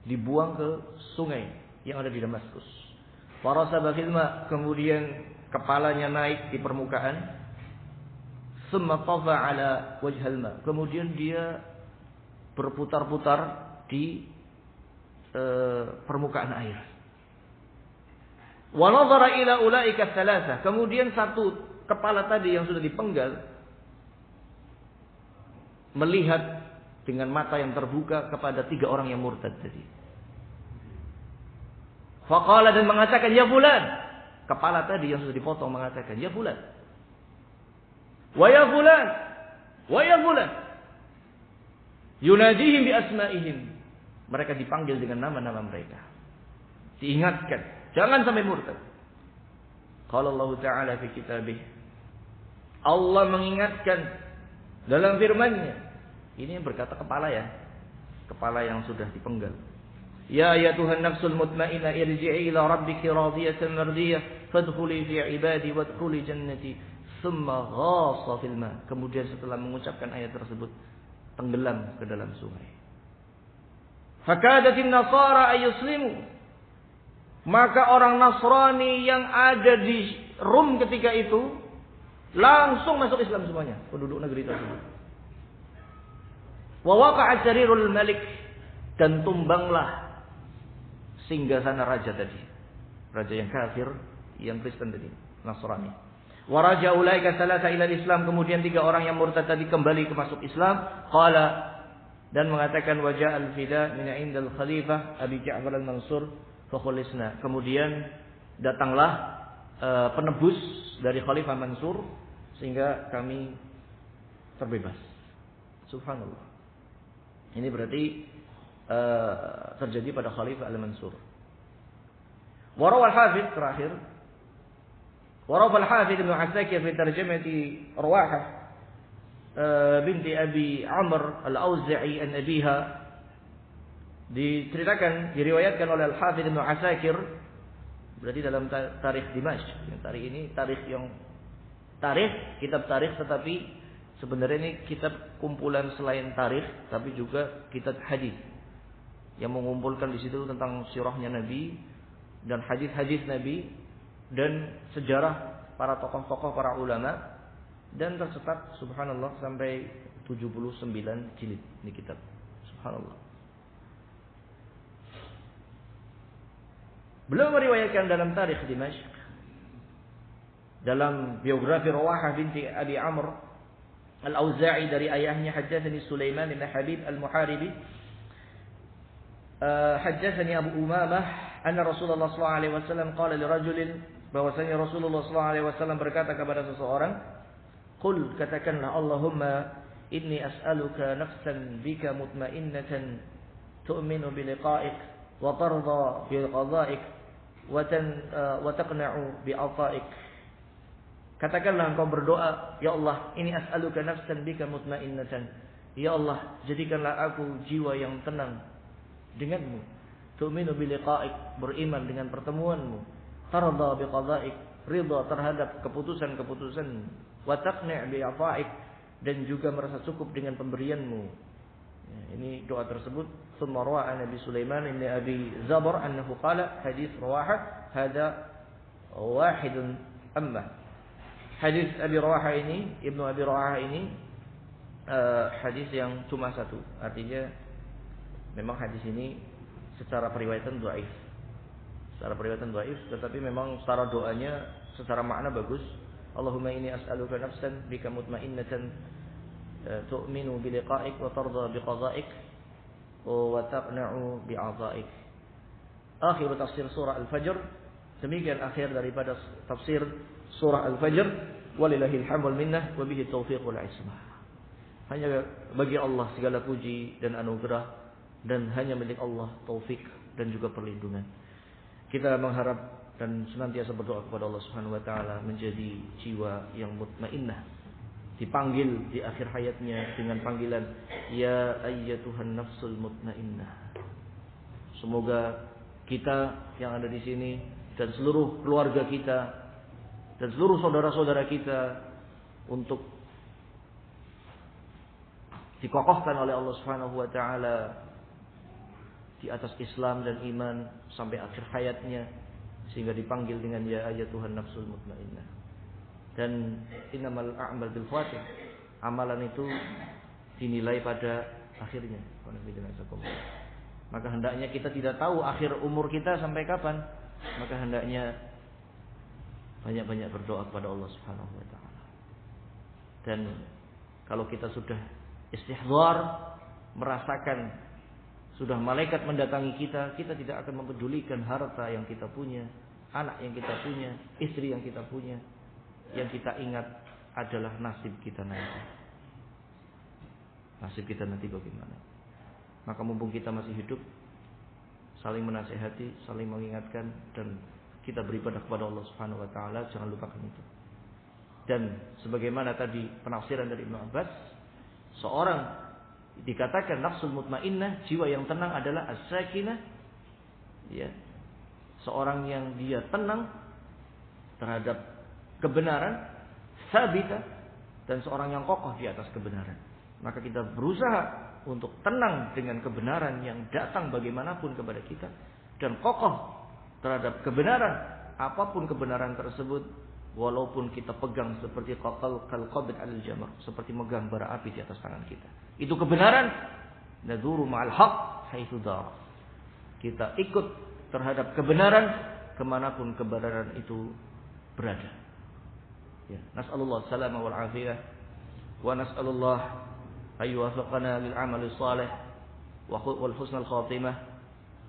S1: dibuang ke sungai yang ada di Damaskus. Farasaba fil ma, kemudian kepalanya naik di permukaan. Tsumma tafa ala wajhal ma, kemudian dia berputar-putar di permukaan air. Wa nadhara ila ulaika tsalatsa, kemudian satu kepala tadi yang sudah dipenggal melihat dengan mata yang terbuka kepada 3 orang yang murtad tadi. Faqala, dan mengatakan, ya fulan. Kepala tadi yang sudah dipotong mengatakan, ya fulan. Wa ya fulan. Wa ya fulan. Yunadihim bi asma'ihim. Mereka dipanggil dengan nama-nama mereka. Diingatkan. Jangan sampai murtad. Qala Allah Ta'ala fi kitabih. Allah mengingatkan dalam firman-Nya. Ini yang berkata kepala ya. Kepala yang sudah dipenggal. Ya ayatuhan nafsul mutmainnah irji'i ila rabbiki radiyatan mardiyah fadkhuli fi ibadi wadkhuli jannati thumma ghassa fil ma. Kemudian setelah mengucapkan ayat tersebut tenggelam ke dalam sungai. Fakadatin nasara ayuslimu. Maka orang Nasrani yang ada di Rum ketika itu langsung masuk Islam semuanya, penduduk negeri tersebut. Wa waqa'a jarirul malik, dan tumbanglah singgasana raja tadi. Raja yang kafir, yang Kristen tadi, Nasrani. Wa raja ulaika salasa ila Islam, kemudian 3 orang yang murtad tadi kembali ke masuk Islam. Qala, dan mengatakan wajah al-fida min indal khalifah Abi Ja'far al-Mansur fakhulisna. Kemudian datanglah penebus dari Khalifah Mansur sehingga kami terbebas. Subhanallah. Ini berarti terjadi pada Khalifah Al-Mansur. Warawal Hafidh terakhir. Warawal Hafidh Ibn Asakir fi tarjamati Ruwahah binti Abi Amr Al-Auza'i an abiha. Diceritakan, diriwayatkan oleh Al-Hafidh Ibn Asakir, berarti dalam tarikh Dimashq. Yang tarikh ini kitab tarikh, tetapi sebenarnya ini kitab kumpulan selain tarikh, tapi juga kitab hadis yang mengumpulkan di situ tentang sirahnya Nabi dan hadis-hadis Nabi dan sejarah para tokoh-tokoh, para ulama, dan tercetak subhanallah sampai 79 jilid ini kitab. Subhanallah. Beliau meriwayatkan dalam tarikh Dimashq, dalam biografi Ruwahah binti Abi Amr Al-Auza'i dari ayahnya, haddatsani Sulaiman bin Habib Al-Muharibi, haddatsani Abu Umamah anna Rasulullah sallallahu alaihi wasallam qala li rajulin, bahwasanya Rasulullah sallallahu alaihi wasallam berkata kepada seseorang, qul, katakanlah, Allahumma inni as'aluka nafsan bika mutmainnatan tu'minu bi liqa'ik wa tarda bi qada'ik wa taqna'u bi 'ata'ik. Katakanlah engkau berdoa, ya Allah, ini as'aluka nafsan bika mutmainnatan. Ya Allah, jadikanlah aku jiwa yang tenang denganmu. Tu'minu bi liqa'ik, beriman dengan pertemuanmu. Tarda bi qada'ik, ridha terhadap keputusan-keputusanmu. Wa taqna' bi 'ata'ik, dan juga merasa cukup dengan pemberianmu. Ya, ini doa tersebut. Thumma rawa Nabi Sulaiman ibn Abi Zabar annahu qala, hadis Ruwahah hada wahidun amma. Hadis Abi Ruwahah ini, Ibnu Abi Ruwahah ini hadis yang cuma satu. Artinya memang hadis ini secara periwayatan dhaif. Secara periwayatan dhaif, tetapi memang secara doanya, secara makna bagus. Allahumma inni as'aluka nafsan bika mutmainnatan tu'minu bi liqa'ik wa tarda bi qada'ik wa taqna'u bi 'ata'ik. Akhir tafsir surah Al-Fajr. Demikian akhir daripada tafsir surah Al-Fajr. Walillahil hamd wal minnah wa bihi taufiq wal ismah. Hanya bagi Allah segala puji dan anugerah, dan hanya milik Allah taufik dan juga perlindungan. Kita mengharap dan senantiasa berdoa kepada Allah Subhanahu wa taala menjadi jiwa yang mutmainnah, dipanggil di akhir hayatnya dengan panggilan ya ayyatuhan nafsul mutmainnah. Semoga kita yang ada di sini dan seluruh keluarga kita dan seluruh saudara-saudara kita untuk dikokohkan oleh Allah Subhanahu wa taala di atas Islam dan iman sampai akhir hayatnya, sehingga dipanggil dengan ya ayyatuhan nafsul mutmainnah. Dan innamal a'mal bil khawatim, amalan itu dinilai pada akhirnya. Maka hendaknya kita tidak tahu akhir umur kita sampai kapan, maka hendaknya banyak-banyak berdoa kepada Allah Subhanahu wa taala. Dan kalau kita sudah istihdhar, merasakan Sudah malaikat mendatangi kita, kita tidak akan mempedulikan harta yang kita punya, anak yang kita punya, istri yang kita punya. Yang kita ingat adalah nasib kita nanti. Nasib kita nanti bagaimana? Maka mumpung kita masih hidup, saling menasihati, saling mengingatkan, dan kita beribadah kepada Allah Subhanahu wa taala, jangan lupakan itu. Dan sebagaimana tadi penafsiran dari Ibnu Abbas, seorang dikatakan nafsul mutmainnah, jiwa yang tenang adalah as-sakinah, ya. Seorang yang dia tenang terhadap kebenaran, sabita, dan seorang yang kokoh di atas kebenaran. Maka kita berusaha untuk tenang dengan kebenaran yang datang bagaimanapun kepada kita, dan kokoh terhadap kebenaran, apapun kebenaran tersebut, walaupun kita pegang seperti qalqabid al-jamr, seperti megang bara api di atas tangan kita. Itu kebenaran. Naduru ma'al haq haitsu dar. Kita ikut terhadap kebenaran kemanapun kebenaran itu berada. Ya, nas'alullah salama wal afiyah wa nas'alullah ayyuwaffaqana lil amali shalih wal husnal khatimah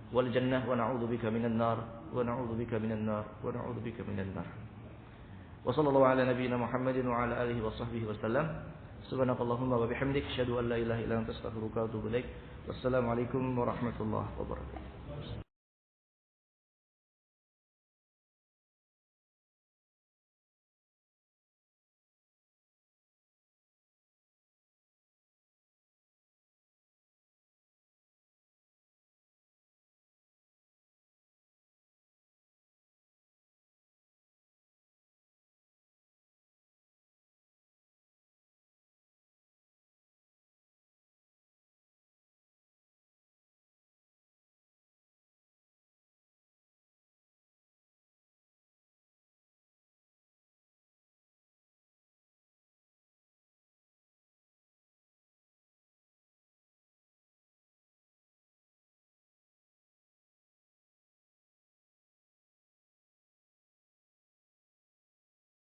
S1: wal jannah wa na'udzubika minan nar wa na'udzubika minan nar wa na'udzubika minan nar. Wa sallallahu ala nabiyyina Muhammadin wa ala alihi wa sahbihi wa sallam. Subhanakallahumma wa bihamdik asyhadu an la ilaha illa anta astaghfiruka wa atubu ilaik. Wassalamu alaikum warahmatullahi wabarakatuh.